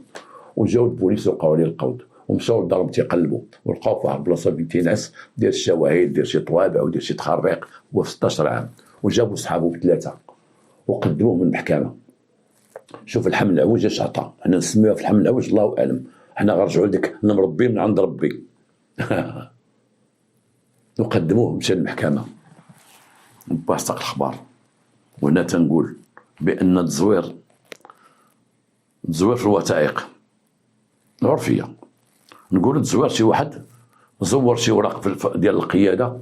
وجاو البوليس وقعوا عليه القبض ومشاو لدارهم تيقلبوا ولقاو في واحد البلاصه بيتيناس ديال الشواهد ديال شي طوابع وديال شي تخربيق وهو في 16 عام. وجابوا صحابو ب3 وقدموهم للمحكمه. شوف الحمل العوج اش عطى، حنا نسميوها في الحمل العوج الله اعلم، حنا غنرجعوا لديك المربي من عند ربي. وقدموه مشى للمحكمه بواسطه الاخبار. وهنا تنقول بان التزوير في الوثائق عرفيه. نقول تزوير شي واحد زور شي ورق ديال القياده،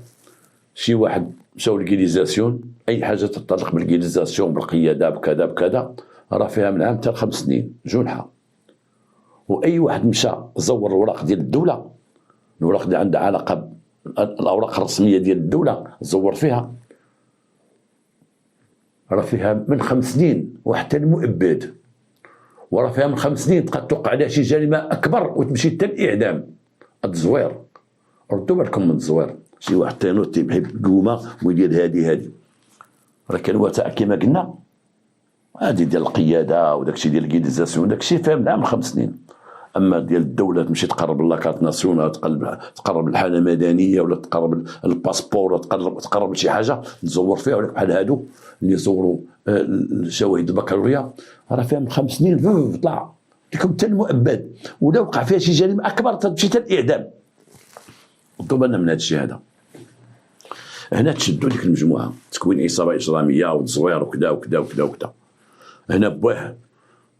شي واحد مشاو للكيليزاسيون، اي حاجه تتعلق بالكيليزاسيون بالقياده بكذا راه فيها من عام حتى 5 سنين جنحه. واي واحد مشى زور الوراق ديال الدوله، الوراق اللي عندها علاقه الاوراق الرسميه ديال الدوله زور فيها، راه فيها من 5 سنين وحتى المؤبد، وراه فيها من 5 سنين تقد توقع عليها شي جريمه اكبر وتمشي حتى الاعدام. التزوير ردوا بالكم من التزوير. شي واحد تينوض تيبحث بالقومه ويدير هادي راه كان وثائق كما قلنا هادي ديال القياده وداكشي ديال الكيليزاسيون، داكشي فيها من عام 5 سنين. اما ديال الدوله تمشي تقرب لاكارت ناسيونال، تقرب الحاله المدنيه ولا تقرب الباسبور ولا تقرب لشي حاجه تزور فيها، ولا بحال هادو اللي زوروا الشواهد البكالوريا راه فيها من 5 سنين طلع لكم حتى المؤبد، ولا وقع فيها شي جريمه اكبر تمشي حتى الاعدام. ردوا بالنا من هذا الشيء هذا. هنا تشدوا ديك المجموعه تكوين عصابه اجراميه وتزوير وكذا وكذا وكذا وكذا. هنا بواه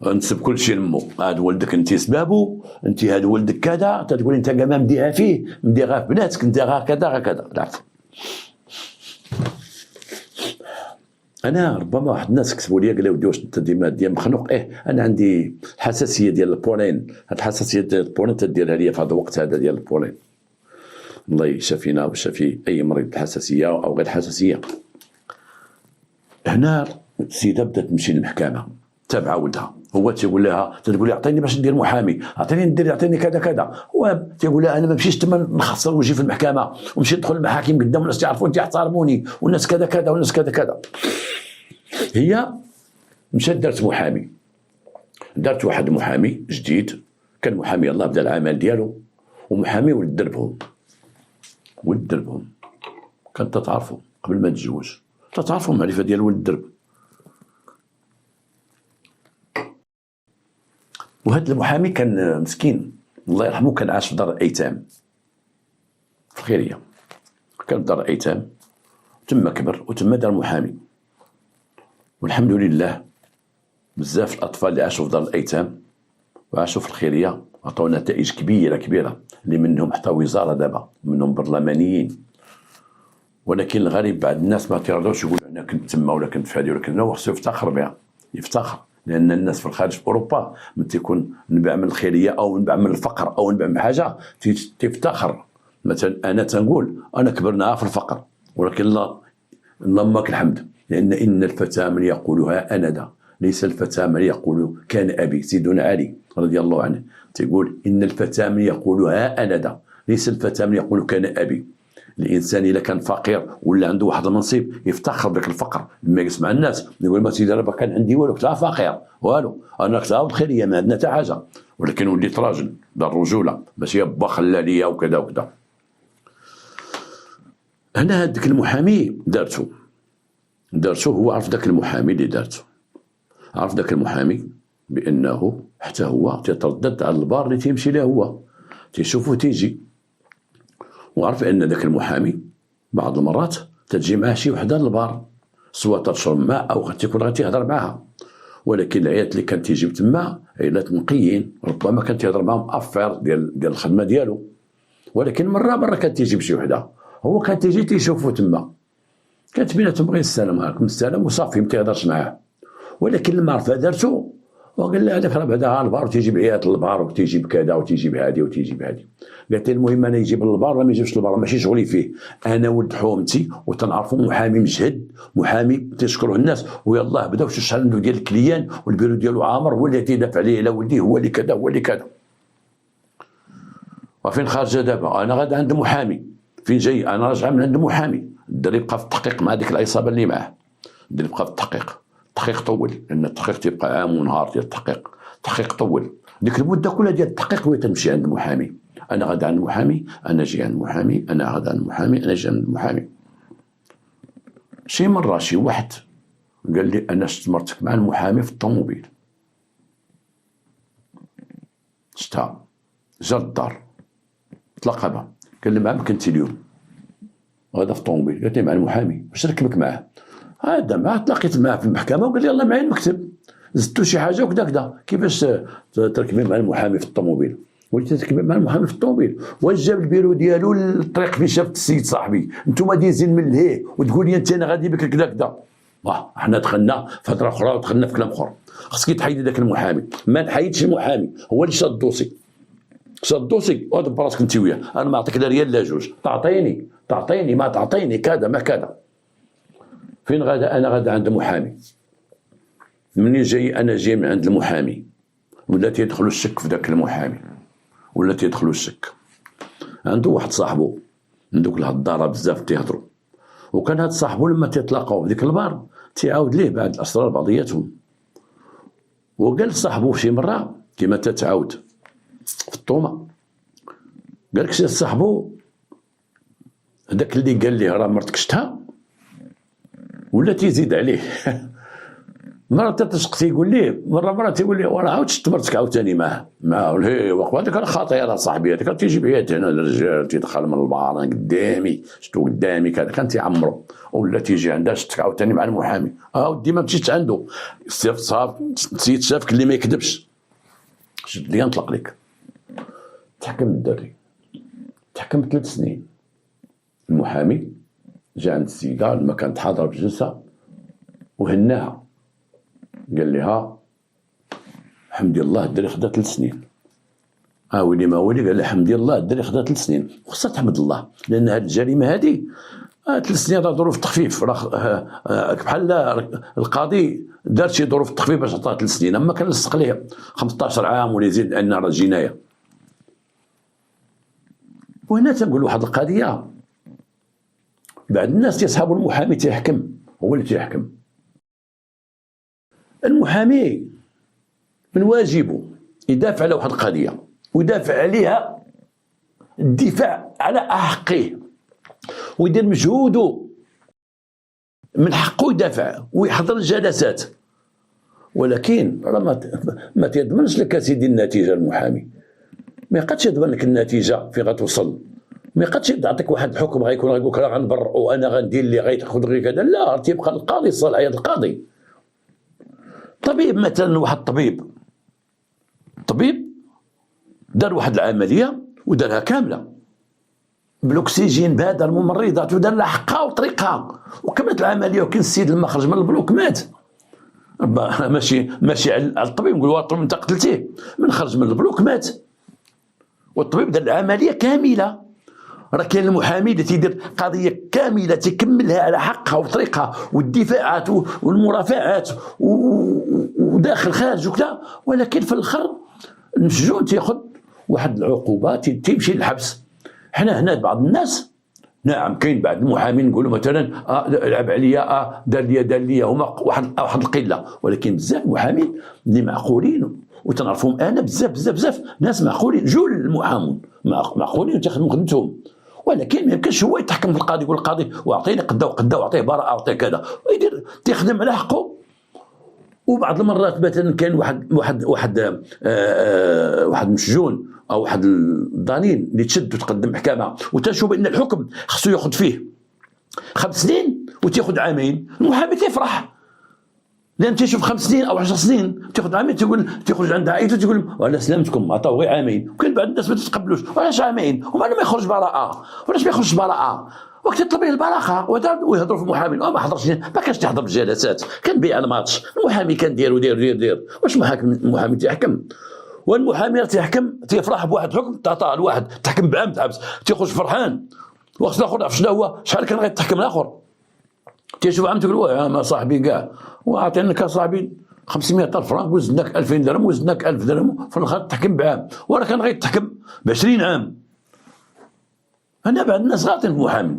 نسب كل شيء لمو، هاد ولدك انت سبابو، انت هاد ولدك كذا، تتقول انت كاع ما مديها فيه، مديها في بناتك، انت غا كذا غا كذا. العفو. انا ربما واحد الناس كتبوا لي قال لي ودي واش انت ديما مخنوق؟ انا عندي حساسيه ديال البولين، هاد الحساسيه ديال البولين تديرها لي في هذا الوقت هذا ديال البولين. الله يشافينا ويشافي اي مريض بالحساسيه او غير حساسيه. هنا السيده بدات تمشي للمحكمه تابعه ولدها، هو تيقول لها اعطيني باش ندير محامي، اعطيني كذا كذا، هو تيقول لها انا ما نمشيش تما نخسر وجهي في المحكمه ونمشي ندخل المحاكم قدام الناس يعرفوني يحترموني والناس كذا كذا والناس كذا كذا. هي مشات دارت محامي، دارت واحد محامي جديد، كان محامي الله بدا العمل ديالو، ومحامي ولد دربهم كانت تتعرفوا قبل ما تتزوج، تتعرفوا معرفه ديال ولد الدرب. وهذا المحامي كان مسكين الله يرحمه، كان عاش في دار الايتام في الخيريه، كان في دار الايتام تما كبر وتما دار محامي. والحمد لله بزاف الاطفال اللي عاشوا في دار الايتام وعاشوا في الخيريه عطاو نتائج كبيره اللي منهم حتى وزاره دابا، منهم برلمانيين. ولكن الغريب بعض الناس ما تيرضوش يقولوا انا كنت تما ولا كنت في هذه ولا كنت، هو خصو يفتخر بها، يفتخر، لان الناس في الخارج في اوروبا من تيكون نبع من الخيريه او نبع من الفقر او نبع من حاجه تفتخر. مثلا انا تنقول انا كبرنا في الفقر، ولكن اللهم لك الحمد، لان ان الفتى من يقولها انا ذا، ليس الفتى من يقول كان ابي. سيدنا علي رضي الله عنه تيقول ان الفتى من يقولها انا ذا، ليس الفتى من يقول كان ابي. الانسان اذا كان فقير ولا عنده واحد المنصب يفتخر بك الفقر، لما يسمع الناس يقول ما سيدي راه كان عندي والو، كنت فقير والو، انا كنت بخيريه ما عندنا حتى حاجه، ولكن وليت راجل دار الرجوله ماشي با خلى ليا وكذا وكذا. هنا هذاك المحامي دارته هو عرف ذاك المحامي اللي دارته، عرف ذاك المحامي بانه حتى هو تيتردد على البار اللي تيمشي له، هو تيشوفه تيجي، وعرف ان ذاك المحامي بعض المرات تجي معاه شي وحده للبار، سواء تشرب ماء او قد تكون غادي تهضر معاها. ولكن العيالات اللي كانت تيجي تما عيالات نقيين، ربما كان تيهضر معاهم افير ديال الخدمه ديالو، ولكن مره كانت تيجي بشي وحده، هو كان تيجي تيشوفو تما، كانت بيناتهم غير السلام عليكم السلام وصافي، ما تيهضرش معاه. ولكن لما عرفها دارتو وقال لها هذاك راه بعدا البار وتيجي بعيات للبار وتيجي بكذا وتيجي بهذه وتيجي بهذه. قالت لي المهم انا يجيب للبار ولا ما يجيبش للبار ماشي شغلي فيه، انا ولد حومتي وتنعرفوا محامي مجهد، محامي تشكره الناس، ويلاه بداو شحال عنده ديال الكليان والبيرو ديالو عامر، هو اللي تيدافع عليه على ولديه، هو اللي كذا هو اللي كذا. وفين خارجه دابا؟ انا غادا عند محامي، فين جاي؟ انا راجعه من عند محامي. الدري بقى في التحقيق مع ديك العصابه اللي معاه، الدري بقى في التحقيق طول، لان التحقيق تيبقى عام ونهار ديال التحقيق طول. ديك المده كلها ديال التحقيق وهي تمشي عند المحامي، انا غادا عند المحامي، انا جاي عند المحامي، انا غادا عند المحامي، انا جاي عند المحامي. شي مره شي واحد قال لي انا شفت مرتك مع المحامي في الطوموبيل، شفتها جا للدار تلاقى بها، قال لي معاه كنتي اليوم غادا في الطوموبيل؟ قالت لي مع المحامي. واش ركبك معاه؟ هذا معاه تلاقيت معاه في المحكمه وقال لي يلاه معايا المكتب، زدتو شي حاجه وكذا كذا. كيفاش تركبي مع المحامي في الطوموبيل؟ وليتي تركبي مع المحامي في الطوموبيل؟ واش جاب البيرو ديالو للطريق فين شافت السيد صاحبي؟ انتوما دايزين من لهيه وتقول لي انت انا غادي بك كذا كذا. حنا دخلنا في هضره اخرى ودخلنا في كلام اخر. خصك تحيد ذاك المحامي. ما نحيدش المحامي، هو اللي شاد الدوسي، ودبر راسك انت وياه، انا ما نعطيك لا ريال لا جوج، تعطيني ما تعطيني كذا ما كذا. فين غادا؟ انا غادا عند محامي. منين جاي؟ انا جاي من عند المحامي. ولا تيدخلوا الشك في ذاك المحامي، ولا تيدخلوا الشك. عنده واحد صاحبه من دوك الهضاره بزاف تيهضروا، وكان هاد صاحبه لما تيتلاقاو في ديك البار تيعاود ليه بعض الاسرار بعضياتهم. وقال صاحبه شي مره كيما تتعاود في الطومه، قال لك شي صاحبه هذاك اللي قال ليه راه مرتك شتها، ولا تيزيد عليه. مرة تتشق تيقول ليه، مرة تيقول ليه وراه عاود شفت مرتك عاوتاني معاه ليه وهذاك راه خطيره صاحبي، هذاك تيجي بعيد هنا الرجال تيدخل من البار قدامي، شفتو قدامي كذا، كان تيعمرو. ولا تيجي عندها شفتك عاوتاني مع المحامي، ودي ما مشيتش عنده، صاف نسيت شافك اللي ما يكذبش، شد لي نطلق لك. تحكم الدري، تحكم 3 سنين. المحامي جا عند السيده لما كانت حاضره في الجلسه وهناها، قال لها الحمد لله الدري خدا 3 سنين. ويلي ما ولي، قال لها الحمد لله الدري خدا 3 سنين. خصها تحمد الله، لان هذه الجريمه هذه 3 سنين راه ظروف تخفيف، بحال القاضي دار شي ظروف تخفيف باش عطاه 3 سنين، اما كان لصق ليه 15 عام ولا يزيد لان راه جنايه. وهنا تنقول واحد القضيه، بعض الناس تيصحابوا المحامي تيحكم، هو اللي تيحكم. المحامي من واجبه يدافع على واحد القضيه ويدافع عليها الدفاع على حقه، ويدير مجهوده من حقه يدافع، ويحضر الجلسات ولكن راه ما تيضمنش لك اسيدي النتيجه. المحامي ما يقدش يضمن لك النتيجه فين غتوصل، ما يقدش يعطيك واحد الحكم غيكون غيقول لك راه غنبرر وانا غندير اللي غيتاخذ غير كذا. لا، تيبقى القاضي صلاحيه القاضي. طبيب مثلا، واحد طبيب دار واحد العمليه ودارها كامله بالاكسجين بهذا الممرضات، ودار لها حقها وطريقها وكملت العمليه، وكان السيد لما خرج من البلوك مات. ماشي على الطبيب نقول له انت قتلتيه، من خرج من البلوك مات، والطبيب دار العمليه كامله. راه كاين المحامي اللي تيدير قضيه كامله تيكملها على حقها وطريقها، والدفاعات والمرافعات وداخل خارج وكذا، ولكن في الاخر المسجون تياخذ واحد العقوبه، تيمشي للحبس. حنا هنا بعض الناس، نعم كاين بعض المحامين نقولوا مثلا لعب عليا، دار لي هما واحد القله، ولكن بزاف المحامين اللي معقولين وتنعرفهم انا بزاف ناس معقولين، جول المحامون معقولين وتيخدموا خدمتهم، ولكن ما يمكنش هو يتحكم في القاضي، يقول القاضي واعطيني قدا وقدا واعطيه براءه واعطيه كذا، ويدير تيخدم على حقه. وبعض المرات مثلا كان واحد مسجون او واحد الضنين اللي تشد وتقدم محكمه وتشوف بان الحكم خصو ياخذ فيه 5 سنين وتاخذ عامين، المحامي تيفرح لان تيشوف 5 سنين او 10 سنين تاخذ عامين، تيخرج عند عائلته تقول وانا سلامتكم عطاو غير عامين. وكاين بعض الناس ما تتقبلوش، وعلاش عامين وما ما يخرج براءه، وعلاش ما يخرجش براءه وقت يطلب ليه البراءه، ويهضروا في المحامي ما حضرش، ما كانش تحضر بالجلسات، كان بيع الماتش، المحامي كان دير واش المحامي تيحكم؟ والمحامي تيحكم تيفرح بواحد الحكم تعطاه لواحد تحكم بعام تحبس، تيخرج فرحان، وقت الاخر عرف شنو هو شحال كان غيتحكم الاخر، تيشوف عام تقول ما صاحبي كاع وعطيناك صاحبي 500,000 فرنك وزدناك 2000 درهم وزدناك 1000 درهم، في الاخر تحكم بعام، وراه كان غيتحكم ب20 عام. انا بعض الناس غالطين في المحامي،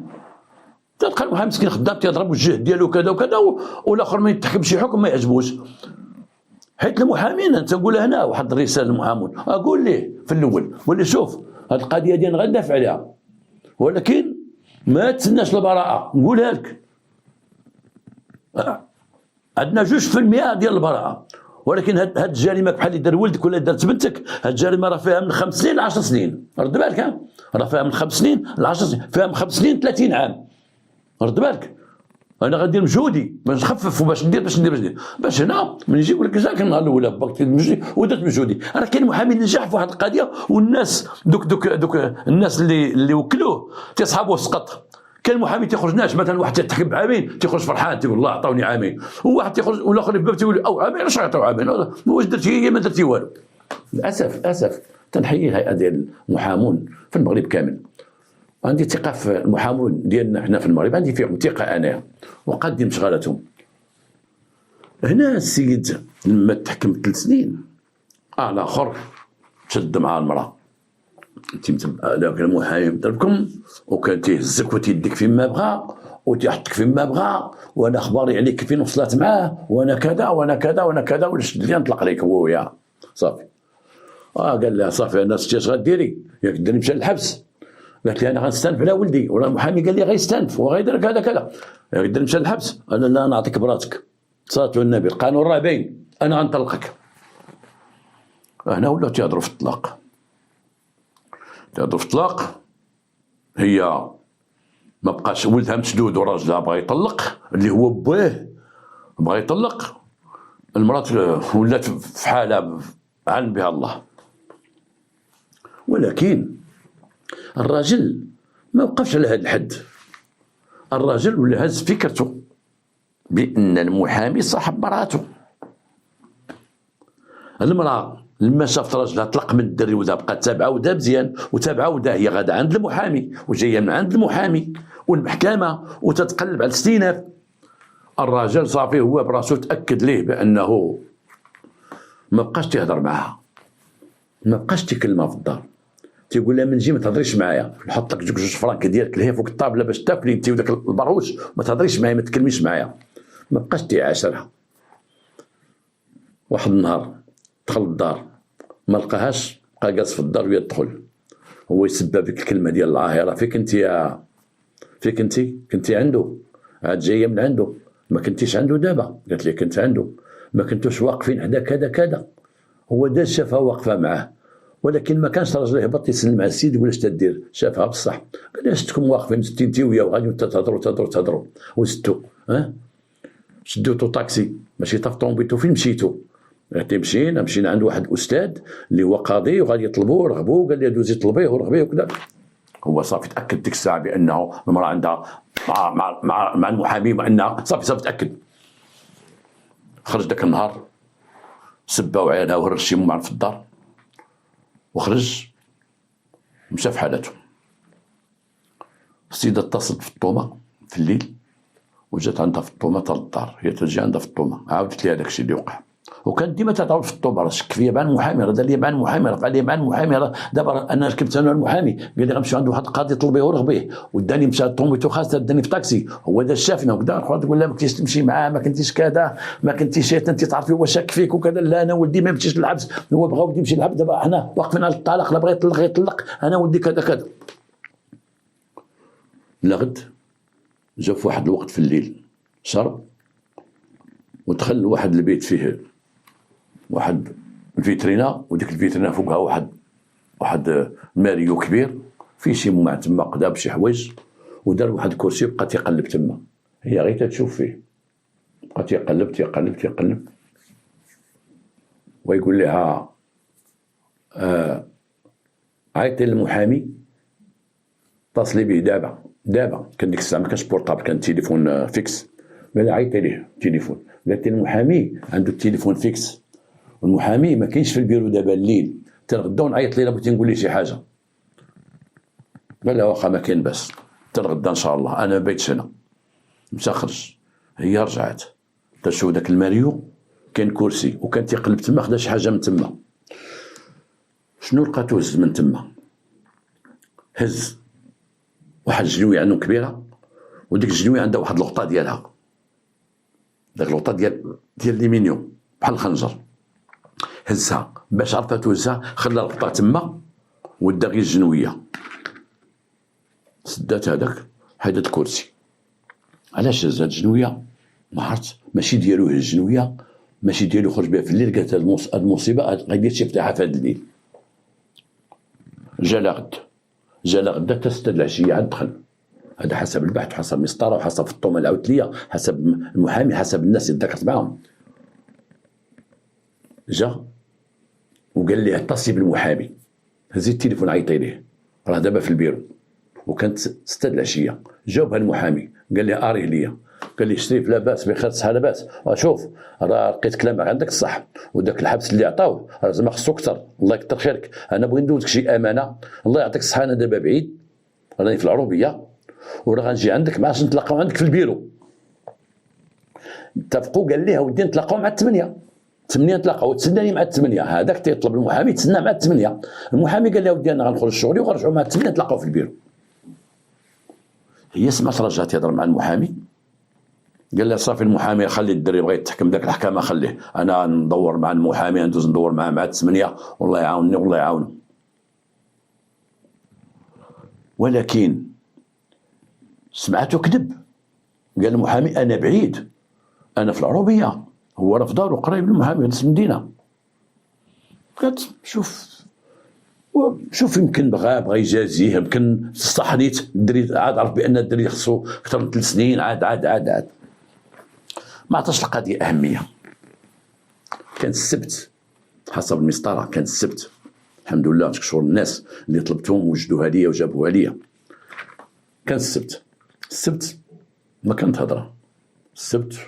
تلقى المحامي مسكين خدام تيضرب الجهد ديالو كذا وكذا، والاخر ما يتحكم شي حكم ما يعجبوش. حيت المحامين انت نقول هنا واحد الرساله للمحامون، اقول ليه في الاول ولا شوف هذه القضيه ديالي غندافع عليها، ولكن ما تسناش البراءه، نقولها لك عندنا 2% ديال البراءه، ولكن هاد الجريمه بحال اللي دار ولدك ولا دارت بنتك، هاد الجريمه راه فيها من 5 سنين ل 10 سنين، رد بالك، راه فيها من 5 سنين ل 10 سنين، فيها من 5 سنين 30 عام، رد بالك. انا غندير مجهودي باش نخفف وباش ندير باش هنا من يجيب لك جاك النهار الاولى باك مجهودي ودرت مجهودي. راه كاين محامي نجح في واحد القضيه، والناس دوك الناس اللي وكلوه تصحابوا سقط. كان المحامي تيخرج ناش مثلا واحد تيتحكم بعامين تيخرج فرحان تيقول الله عطاوني عامين، وواحد تيخرج والاخر في الباب تيقول او عامين اش عطاو عامين، واش درتي هي ما درتي والو. للاسف تنحيي الهيئه ديال المحامون في المغرب كامل. عندي ثقه في المحامون ديالنا حنا في المغرب، عندي فيهم ثقه انايا وقادين شغالاتهم. هنا السيد لما تحكم 3 سنين الاخر شد مع المراه، هذاك المحامي ضربكم وكان تيهزك وتيديك فيما بغى وتيحطك فيما بغى، وانا اخباري عليك فين وصلت معاه، وانا كذا وانا كذا وانا كذا، ونشد لي نطلق عليك هو وياه صافي. قال لها صافي انا اش غديري؟ ياك ديري مشى للحبس. قالت لي انا غنستنف على ولدي، ولا المحامي قال لي غيستنف وغيدير كذا كذا، يقدر مشى للحبس. انا لا نعطيك براتك، صلاه النبي القانون راه باين، انا غنطلقك. هنا ولاو تيهضروا في الطلاق، هي ما بقاش ولدها مسدود وراجلها بغى يطلق، اللي هو باه بغى يطلق، المراه ولات في حاله علم بها الله. ولكن الراجل ما وقفش على هذا الحد، الراجل ولا هز فكرته بان المحامي صاحب مراته. المراه لما شافت راجلها طلق من الدري ودا بقات تابعه ودا مزيان وتابعه ودا، هي غادا عند المحامي وجايه من عند المحامي والمحكمه وتتقلب على الاستئناف، الراجل صافي هو براسو تاكد ليه بانه ما بقاش تيهضر معها، ما بقاش تيكلمها في الدار، تيقول لها من جي ما تهضريش معايا، نحط لك 2 فرانك ديالك لهي فوق الطابله باش تاكلي انت وداك البروش، ما تهضريش معايا ما تكلميش معايا. ما بقاش تيعاشرها. واحد النهار دخل الدار ما لقاهاش، بقى جالس في الدار ويدخل هو يسبب ديك الكلمه ديال العاهره، فيك انت يا فيك انت كنتي عنده، عاد جايه من عنده، ما كنتيش عنده دابا. قالت لي كنت عنده. ما كنتوش واقفين حدا كذا كذا. هو داز شافها واقفه معاه، ولكن ما كانش راجل يهبط يسلم مع السيد يقول اش تدير، شافها بصح قال لها شفتكم واقفين انت وياه وغادي تهضروا وزدتوا شدوتو طاكسي ماشي طوموبيلتو. فين مشيتو؟ مشينا عند واحد الاستاذ اللي هو قاضي وغادي يطلبوه رغبوه، قال لي دوزي طلبيه ورغبيه وكذا. هو صافي تاكد ديك الساعه بانه المراه عندها مع المحامي، وانها صافي تاكد. خرج ذاك النهار سبا وعيالها ورش شي معرف في الدار، وخرج مشى في حالته. السيده اتصلت في الطومه في الليل وجات عندها في الطومه تاع الدار، هي تجي عندها في الطومه، عاودت لها داكشي اللي وقع. وكانت ديما تعاود في الطومه، راه شك فيا مع المحامي، راه دار لي مع المحامي، رفع لي مع المحامي، راه دابا انا ركبت انا المحامي قال لي غنمشيو عند واحد القاضي طلبيه ورغبيه، وداني مشى طومبيتو خاصه داني في طاكسي، هو دا شافنا وكذا. اخويا تقول لا ما كنتيش تمشي معاه، ما كنتيش كذا، ما كنتيش انت تعرفي هو شاك فيك وكذا. لا انا ولدي ما مشيش للحبس، هو بغا ولدي يمشي للحبس، دابا حنا واقفين على الطلاق، لا بغا يطلق انا ولدي كذا كذا. لغد جا في واحد الوقت في الليل شرب ودخل لواحد البيت فيه واحد الفيترينا، وديك الفيترينا فوقها واحد ماريو كبير فيه شي ممع تما قدا بشي حوايج، ودار واحد الكرسي بقى تيقلب تما، هي غير تشوف فيه، بقى تيقلب ويقول لها عيطي للمحامي اتصلي به دابا. كان ديك الساعه ما كانش بورطابل، كان تليفون فيكس. قال عيطي ليه تليفون، قالت لي المحامي عنده التليفون فيكس، والمحامي ما كاينش في البيرو دابا الليل، تنغدا ونعيط ليه بغيتي نقول ليه شي حاجه. قال لها واخا ما كاين باس، تنغدا ان شاء الله، انا ما بيتش هنا. مشى خرج، هي رجعت تشوف داك الماريو كاين كرسي، وكان تيقلب تما خدا شي حاجه من تما. شنو لقاتو هز من تما؟ هز واحد الجنويه عنده كبيره، وديك الجنويه عندها واحد الغطاء ديالها، داك الغطاء ديال الالومنيوم بحال الخنجر، هزها باش عرفت توزها، خلى الغطاء تما ودا غير الجنويه، سدات هذاك حيدت الكرسي. علاش هز هاد الجنويه؟ ما عرفت، ماشي ديالو هز الجنويه، ماشي ديالو خرج بها في الليل، قالت هاد المصيبه غيدير شي فتحه في هاد الليل. جا لا غدا تستد العشيه عاد دخل، هذا حسب البحث وحسب المسطره وحسب الطومه اللي عاودت ليا، حسب المحامي، حسب الناس اللي ذكرت معاهم. جا وقال لي اتصلي بالمحامي، هزي التليفون عيطي ليه، راه دابا في البيرو. وكانت 6 العشيه، جاوبها المحامي قال لي اريه ليا، قال لي شريف لاباس بخير صحه لاباس، شوف راه لقيت كلامك عندك الصح، وداك الحبس اللي عطاوه راه زعما خصو اكثر، الله يكثر خيرك، انا بغيت ندوزك شي امانه، الله يعطيك الصحه، انا دابا بعيد راني في العروبيه، وراه غنجي عندك باش نتلاقاو عندك في البيرو. اتفقوا، قال ليه ودي نتلاقاو مع 8 نتلاقاو، تسناني مع 8، هذاك تيطلب المحامي تسنى مع 8. المحامي قال له ودي انا غنخرج شغلي وغنرجعوا مع 8 نتلاقاو في البيرو. هي سمعت رجعت تهضر مع المحامي، قال له صافي المحامي خلي الدري بغا يتحكم داك الحكامه خليه، انا ندور مع المحامي، ندوز ندور معاه مع 8 والله يعاونني والله يعاونه. ولكن سمعته كذب، قال المحامي انا بعيد، انا في العروبيه، هو راه في دارو قريب من المحامي نفس المدينه. قالت شوف يمكن بغا يجازيه، يمكن صحنيت الدري، عاد عرف بان الدري خصو اكثر من 3 سنين، عاد ما عطاش القضيه اهميه. كان السبت حسب المسطره، كان السبت الحمد لله نشكر الناس اللي طلبتهم وجدوها ليا وجابوها ليا. كان السبت ما كانت هضره، السبت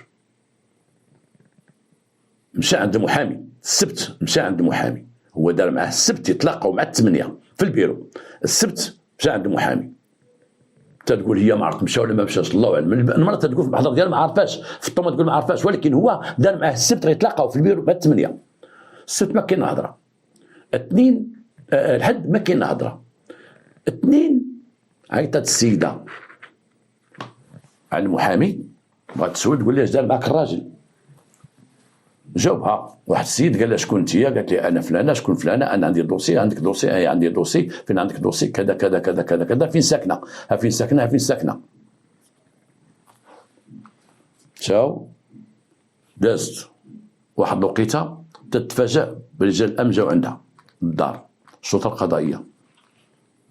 مشى عند محامي، السبت مشى عند محامي، هو دار معاه السبت يتلاقاو مع 8 في البيرو، السبت مشى عند محامي. تقول هي ما عرفت مشى ولا ما مشاش، الله اعلم، المرة تقول في المحضر ديالها ما عرفاش، في الطومه تقول ما عرفاش، ولكن هو دار معاه السبت غيتلاقاو في البيرو مع 8. السبت ما كاين هضره، اثنين الحد ما كاين هضره، اثنين عيطت السيده على المحامي بغات تسول تقول لي اش دار معاك الراجل. جاوبها واحد السيد قال لها شكون انت؟ قالت لي انا فلانه. شكون فلانه؟ انا عندي دوسي. عندك دوسي؟ اي عندي دوسي. فين عندك دوسي؟ كذا كذا كذا كذا كذا. فين ساكنه؟ فين ساكنه. شاو دازت واحد الوقيته تتفاجأ برجال الامن جاو عندها للدار الشرطه القضائيه.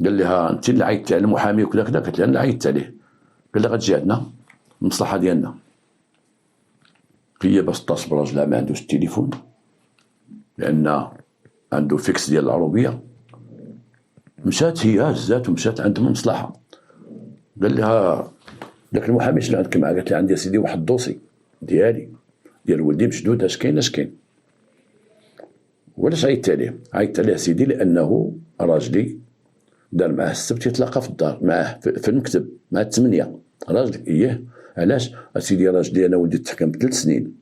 قال لها انت اللي عيطتي على المحامي وكذا كذا؟ قالت له انا اللي عيطت عليه. قال لها غتجي عندنا المصلحه ديالنا. هي باش تصبر راجلها ما عندوش التليفون لان عنده فيكس ديال العروبيه. مشات هي هزات ومشات عندهم المصلحه. قال لها داك المحامي شنو عندك معاه؟ قالت لي عندي سيدي واحد الدوسي ديالي ديال ولدي مشدود اش كاين اش كاين. وعلاش عيطت عليه؟ عيطت عليه سيدي لانه راجلي دار معاه السبت يتلاقى في الدار معاه في المكتب مع 8 راجلك. اييه علاش؟ اسيدي راجلي انا ولدي تحكم ب3 سنين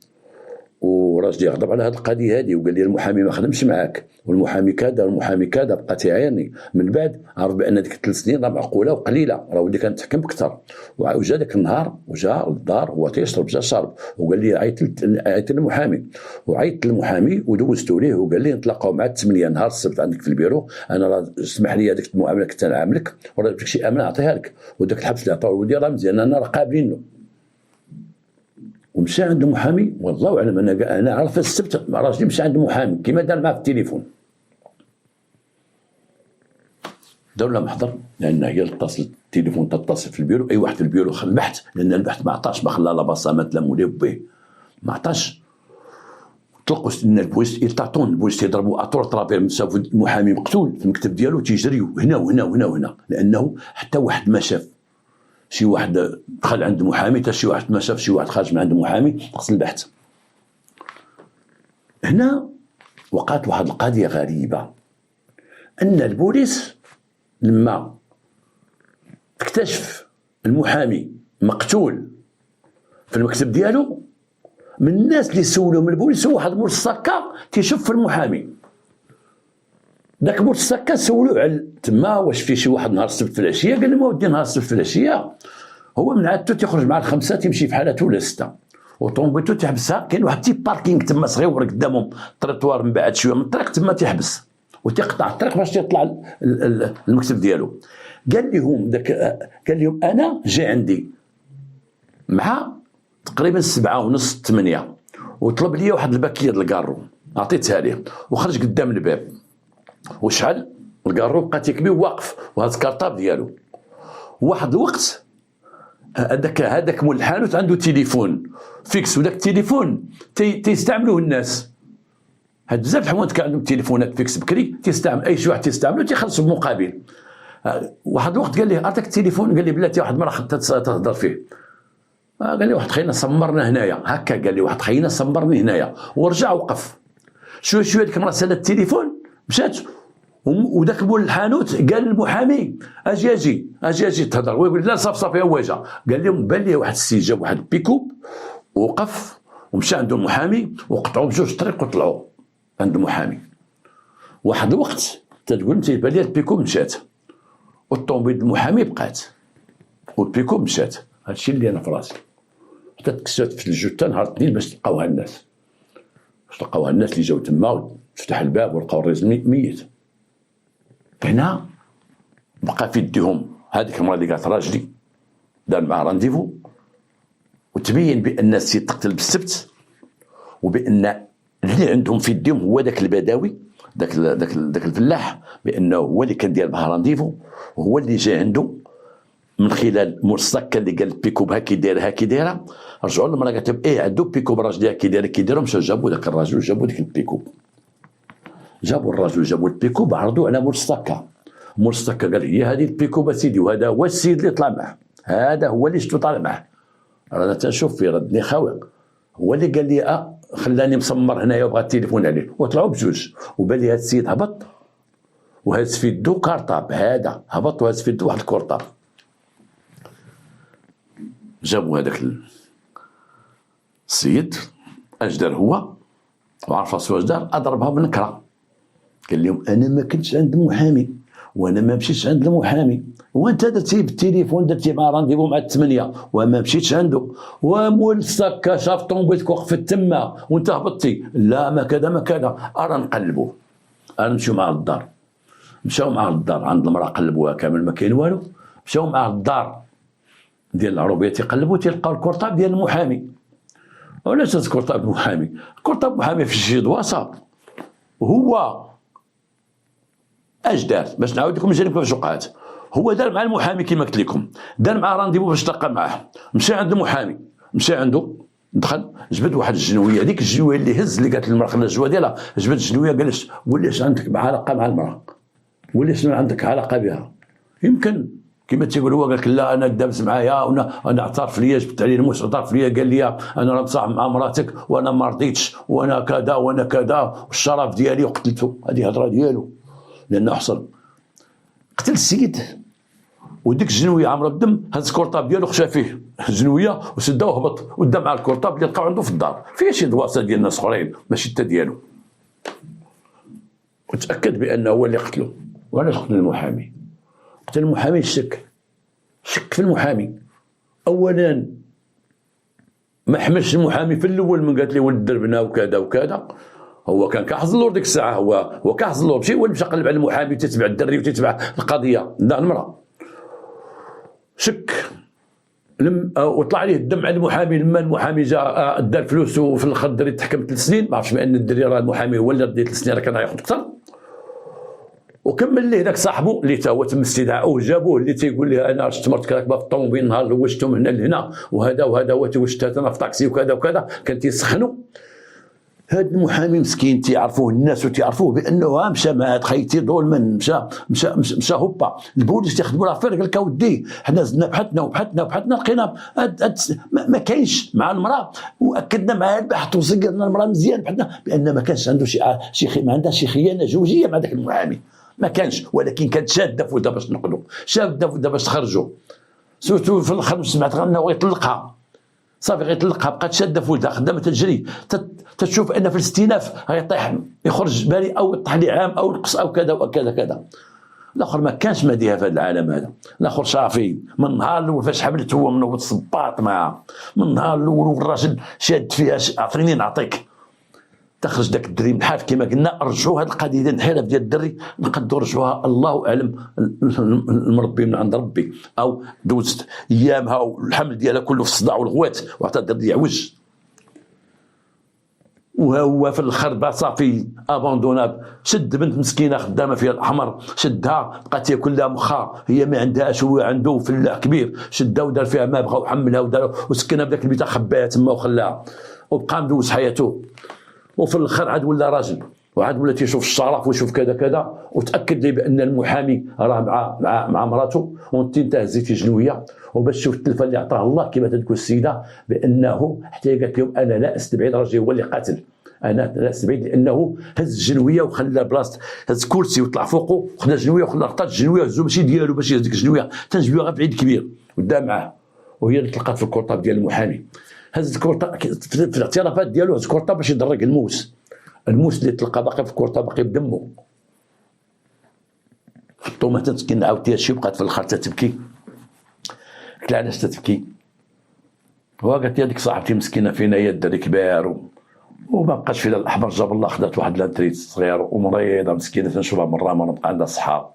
وراجلي غضب على هذه القضيه هذه وقال لي المحامي ما خدمش معاك والمحامي كذا والمحامي كذا. بقى تيعايرني من بعد عرف بان ديك 3 سنين راه معقوله وقليله راه ولدي كان تحكم بكثر. وجا ذاك النهار وجا للدار هو تيشرب جا شرب وقال لي عيطت للمحامي وعيطت للمحامي ودوزتو ليه وقال لي نتلاقاو مع 8 نهار السبت عندك في البيرو. انا راه اسمح لي هذيك المعامله كنت نعاملك وراه داك شي امانه نعطيها لك وداك الحبس اللي عطاو ولدي راه مزيان انا راه قابلينه. ومشى عند المحامي والله اعلم انا عرفت السبت راجلي مشى عند المحامي كيما دار معاه في التليفون. دار له محضر لان هي اتصل التليفون تتصل في البيرو. اي واحد في البيرو خل البحث لان البحث ما عطاش ما خلى لا بصمات لا موليه به ما عطاش. طلقوا ان البوليس يلتعطون البوليس يضربوا اطور طرافير مساو المحامي مقتول في المكتب ديالو تيجريو هنا وهنا وهنا وهنا لانه حتى واحد ما شاف شي واحد دخل عند محامي حتى شي واحد ما شاف شي واحد خارج من عند محامي خص البحث. هنا وقعت واحد القضيه غريبه ان البوليس لما اكتشف المحامي مقتول في المكتب ديالو من الناس اللي سولوا من البوليس هو واحد مرسكه تيشوف في المحامي. داك مرسكه سولوه على تما واش في شي واحد نهار السبت في العشيه. قال لهم ودي نهار السبت في العشيه هو من عادته تيخرج مع الخمسه تيمشي في حالته ولا 6 وطومبيتو تيحبسها. كاين واحد تي باركينغ تما صغير قدامهم التريطوار من بعد شويه من الطريق تما تيحبس وتيقطع الطريق باش تيطلع المكتب ديالو. قال لهم انا جاي عندي مع تقريبا 7:30 8 وطلب لي واحد الباكيه ديال الكارو عطيتها ليه وخرج قدام الباب وشعل الكارو بقى تيكبي واقف وهذا الكارطاب ديالو. واحد الوقت هذاك مول الحانوت عنده تليفون فيكس وداك التليفون تيستعملوه الناس. هاد بزاف الحوانت كان عندهم تليفونات فيكس بكري تيستعمل اي شي واحد تيستعملو تيخلصوا بمقابل. واحد الوقت قال لي عطاك التليفون قال لي بلاتي واحد المره خدت تهضر فيه. قال لي واحد خينا صمرنا هنايا هكا قال لي واحد خينا صمرني هنايا ورجع وقف شويه ديك المره سالت التليفون مشات وداك مول الحانوت قال للمحامي اجي تهضر ويقول لا صافي هو جا. قال لهم بان لي واحد السيد جاب واحد البيكوب ووقف ومشى عند المحامي وقطعوا بجوج طريق وطلعوا عند المحامي. واحد الوقت تتقول انت بان لي البيكوب مشات والطوموبيل المحامي بقات والبيكوب مشات. هادشي اللي انا في راسي حتى تكسرت في الجثه نهار الاثنين باش تلقاوها الناس اللي جاو تما فتح الباب ولقاو الرجل ميت. هنا بقى في يديهم هذيك المرة اللي قالت راجلي دار معاه رانديفو وتبين بان السيد تقتل بالسبت وبان اللي عندهم في يديهم هو داك البداوي داك الفلاح بانه هو اللي كان داير معاه رانديفو وهو اللي جاي عنده من خلال مرسكه اللي قال بيكوب هاكي دايره. رجعوا للمراه قالت لهم عنده بيكوب راجلي هاكي دايره مشاو جابوا داك الراجل وجابوا ديك البيكوب. جابوا الرجل جابوا البيكوب عرضوا على مرسكه قال هي هذه البيكوب سيدي وهذا هو السيد اللي طلع معه هذا هو اللي شفتو طالع معه. انا تنشوف فيه ردني خاوق هو اللي قال لي خلاني مسمر هنايا وبغى التليفون عليه وطلعوا بجوج وبان لي هذا السيد هبط وهز في يدو كارطاب هذا هبط وهز في يدو واحد الكورطاب. جابوا هذاك السيد اش دار هو وعرف راسو اش دار اضربها بنكره. قال لهم انا ما كنتش عند المحامي وانا ما مشيتش عند المحامي وانت درتي بالتليفون درتي مع رانديفو مع 8 وما مشيتش عنده ومول السكه شاف طومبيلتك وقفت تما وانت هبطتي لا ما كذا ارا نقلبوه انا نمشيو معاه للدار. مشاو معاه للدار عند المراه قلبوها كامل ما كاين والو. مشاو معاه للدار ديال العروبيه تيقلبوا تيلقاو الكورطاب ديال المحامي وعلاش تذكر طاب محامي؟ طاب محامي في شي دواسه هو اش دار باش نعاود لكم الجانب كيفاش وقعت. هو دار مع المحامي كيما قلت لكم، دار مع رانديفو باش تلقى معاه، مشى عند المحامي، مشى عنده، دخل جبد واحد الجنويه، هذيك الجنويه اللي هز اللي قالت للمراه خلى الجوا ديالها، جبد الجنويه قالت ولاش عندك علاقه مع المراه، ولاش عندك علاقه بها. يمكن كما تيقول هو قال لك لا انا دابز معايا وانا اعترف ليا، جبت عليه الموس اعترف ليا قال لي انا راه مصاحب مع مراتك وانا ما رضيتش وانا كذا وانا كذا والشرف ديالي وقتلته. هذه هضره ديالو لانه حصل قتل السيد، وديك الجنويه عامره بالدم، هز الكورطاب ديالو خشى فيه الجنويه وسدا وهبط ودا مع الكورطاب اللي لقاو عنده في الدار، فيه شي دواسه ديال الناس اخرين ماشي حتى ديالو. وتاكد بانه هو اللي قتلو. وعلاش قتل المحامي؟ قتل المحامي شك في المحامي. اولا ما حملش المحامي في الاول من قالت لي ولد دربنا وكذا وكذا، هو كان كحظ اللور ديك الساعه، هو كحظ اللور، ماشي هو اللي مشى قلب على المحامي وتتبع الدري وتتبع القضيه، لا المراه. شك وطلع عليه الدم على المحامي لما المحامي جا دار فلوس وفي الاخر الدري تحكم 3 سنين، ما عرفش بان الدري راه المحامي هو اللي ردي 3 سنين راه كان غياخذ اكثر. وكمل ليه داك صاحبه اللي تا هو تم استدعاؤه، جابوه اللي تيقول ليه انا شفت مرتك راكبه في الطوموبيل نهار اللي وشتهم هنا لهنا وهذا وهذا وشتها انا في طاكسي وكذا وكذا، كان تيسخنوا. هذا المحامي مسكين تيعرفوه الناس وتيعرفوه بانه مشى مع هاد خيتي دولمن، مشى هوبا البوليس تيخدموا له فير، قال لك اودي حنا زدنا بحثنا لقينا ما كاينش مع المراه، واكدنا مع البحث وصقرنا المراه مزيان بحثنا بان ما كانش عنده ما عندها شي خيانه زوجيه مع ذاك المحامي، ما كانش، ولكن كانت شاده في ولدها باش نقلوا، شاده في ولدها باش تخرجوا، سورتو في الاخر سمعت انه يطلقها صافي غيطلقها، بقات شاده في ولدها خدامه تجري تشوف ان في الاستئناف غيطيح يخرج بريء او يطيح لي عام او نقص او كذا وكذا كذا. الاخر ما كانش ماديها في هذا العالم هذا، الاخر صافي من النهار الاول فاش حبلت هو منوض صباط معها، من النهار الاول والراجل شاد فيها اعطيني نعطيك، تخرج داك الدري من الحاف كما قلنا. رجعوا هذه القضيه ديال الانحراف ديال الدري نقدروا رجعوها الله اعلم المربي من عند ربي، او دوزت ايامها والحمل ديالها كله في الصداع والغوات وعطى الدري يعوج، وهو في الاخر صافي اباندوناب. شد بنت مسكينه خدامه فيها الاحمر، شدها بقات تاكل لها مخها، هي ما عندهاش، هو عنده فلاح كبير، شدها ودار فيها ما بغى وحملها ودار وسكنها بداك البيت، خباها تما وخلاها وبقى مدوز حياته. وفي الاخر عاد ولا راجل وعاد ولا تيشوف الشرف ويشوف كذا كذا. وتاكد لي بان المحامي راه مع مراته، وانت هزيتي جنويه وباش تشوف التلفه اللي عطاه الله كما تقول السيده بانه حتى قالت لهم انا لا استبعد راجلي هو اللي قاتل، انا لا استبعد، لانه هز الجنويه وخلى بلاصه، هز كرسي وطلع فوقه وخدا الجنويه وخلى رطات الجنويه هزو ماشي ديالو باش يهز ديك الجنويه، تنجبدوها غير في عيد كبير ودا معاه، وهي اللي تلقات في الكورطاب ديال المحامي. هز الكورطاب في الاعترافات ديالو، هز الكورطاب باش يدرك الموس اللي تلقى باقي في الكورطاب باقي بدمه في الطومه. تسكن عاودتيها شي بقات في الاخر تتبكي، قلت لها علاش تتبكي؟ هو قالت لي هذيك صاحبتي مسكينه فينا هي الدري كبار وما بقاش فيها الاحمر، جاب الله خدات واحد لانتريت صغير ومريضه مسكينه تنشوفها مره ما نبقى عندها صحاب،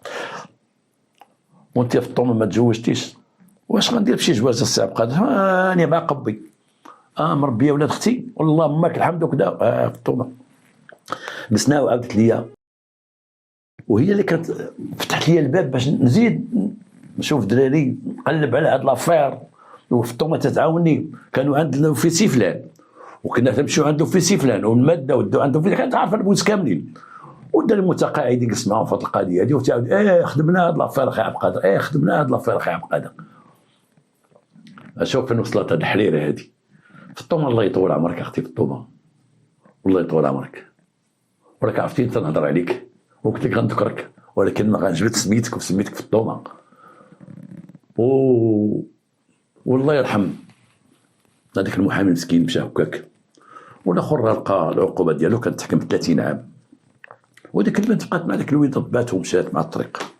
وانت في الطومه ما تزوجتيش، واش غندير بشي جواز الساعه بقات انا مع قبي مربيه ولاد اختي والله ماك الحمد وكذا في الطومه. بسنا وعاودت ليا، وهي اللي كانت فتحت لي الباب باش نزيد نشوف دراري نقلب على هاد لافير. وفي الطومه تتعاوني، كانوا عندنا في سيفلان وكنا نمشيو عنده في سيفلان والماده ودو عنده في، كانت عارفه البوز كاملين، ودار المتقاعد يجلس معاهم في القضيه هذه وتعاود خدمنا هاد لافير اخي عبد القادر، خدمنا هاد لافير اخي عبد القادر. اشوف فين وصلت هاد الحريره هذه في الطومه. الله يطول عمرك اختي في الطومه، والله يطول عمرك، وراك عرفتي تنهضر عليك وقلت لك غنذكرك، ولكن ما غنجبد سميتك وسميتك في الطومه. والله يرحم هذاك المحامي مسكين مشى هكاك، والاخر لقى العقوبه ديالو كانت تحكم ب 30 عام، وديك البنت بقات مع داك الولد ربات ومشات مع الطريق.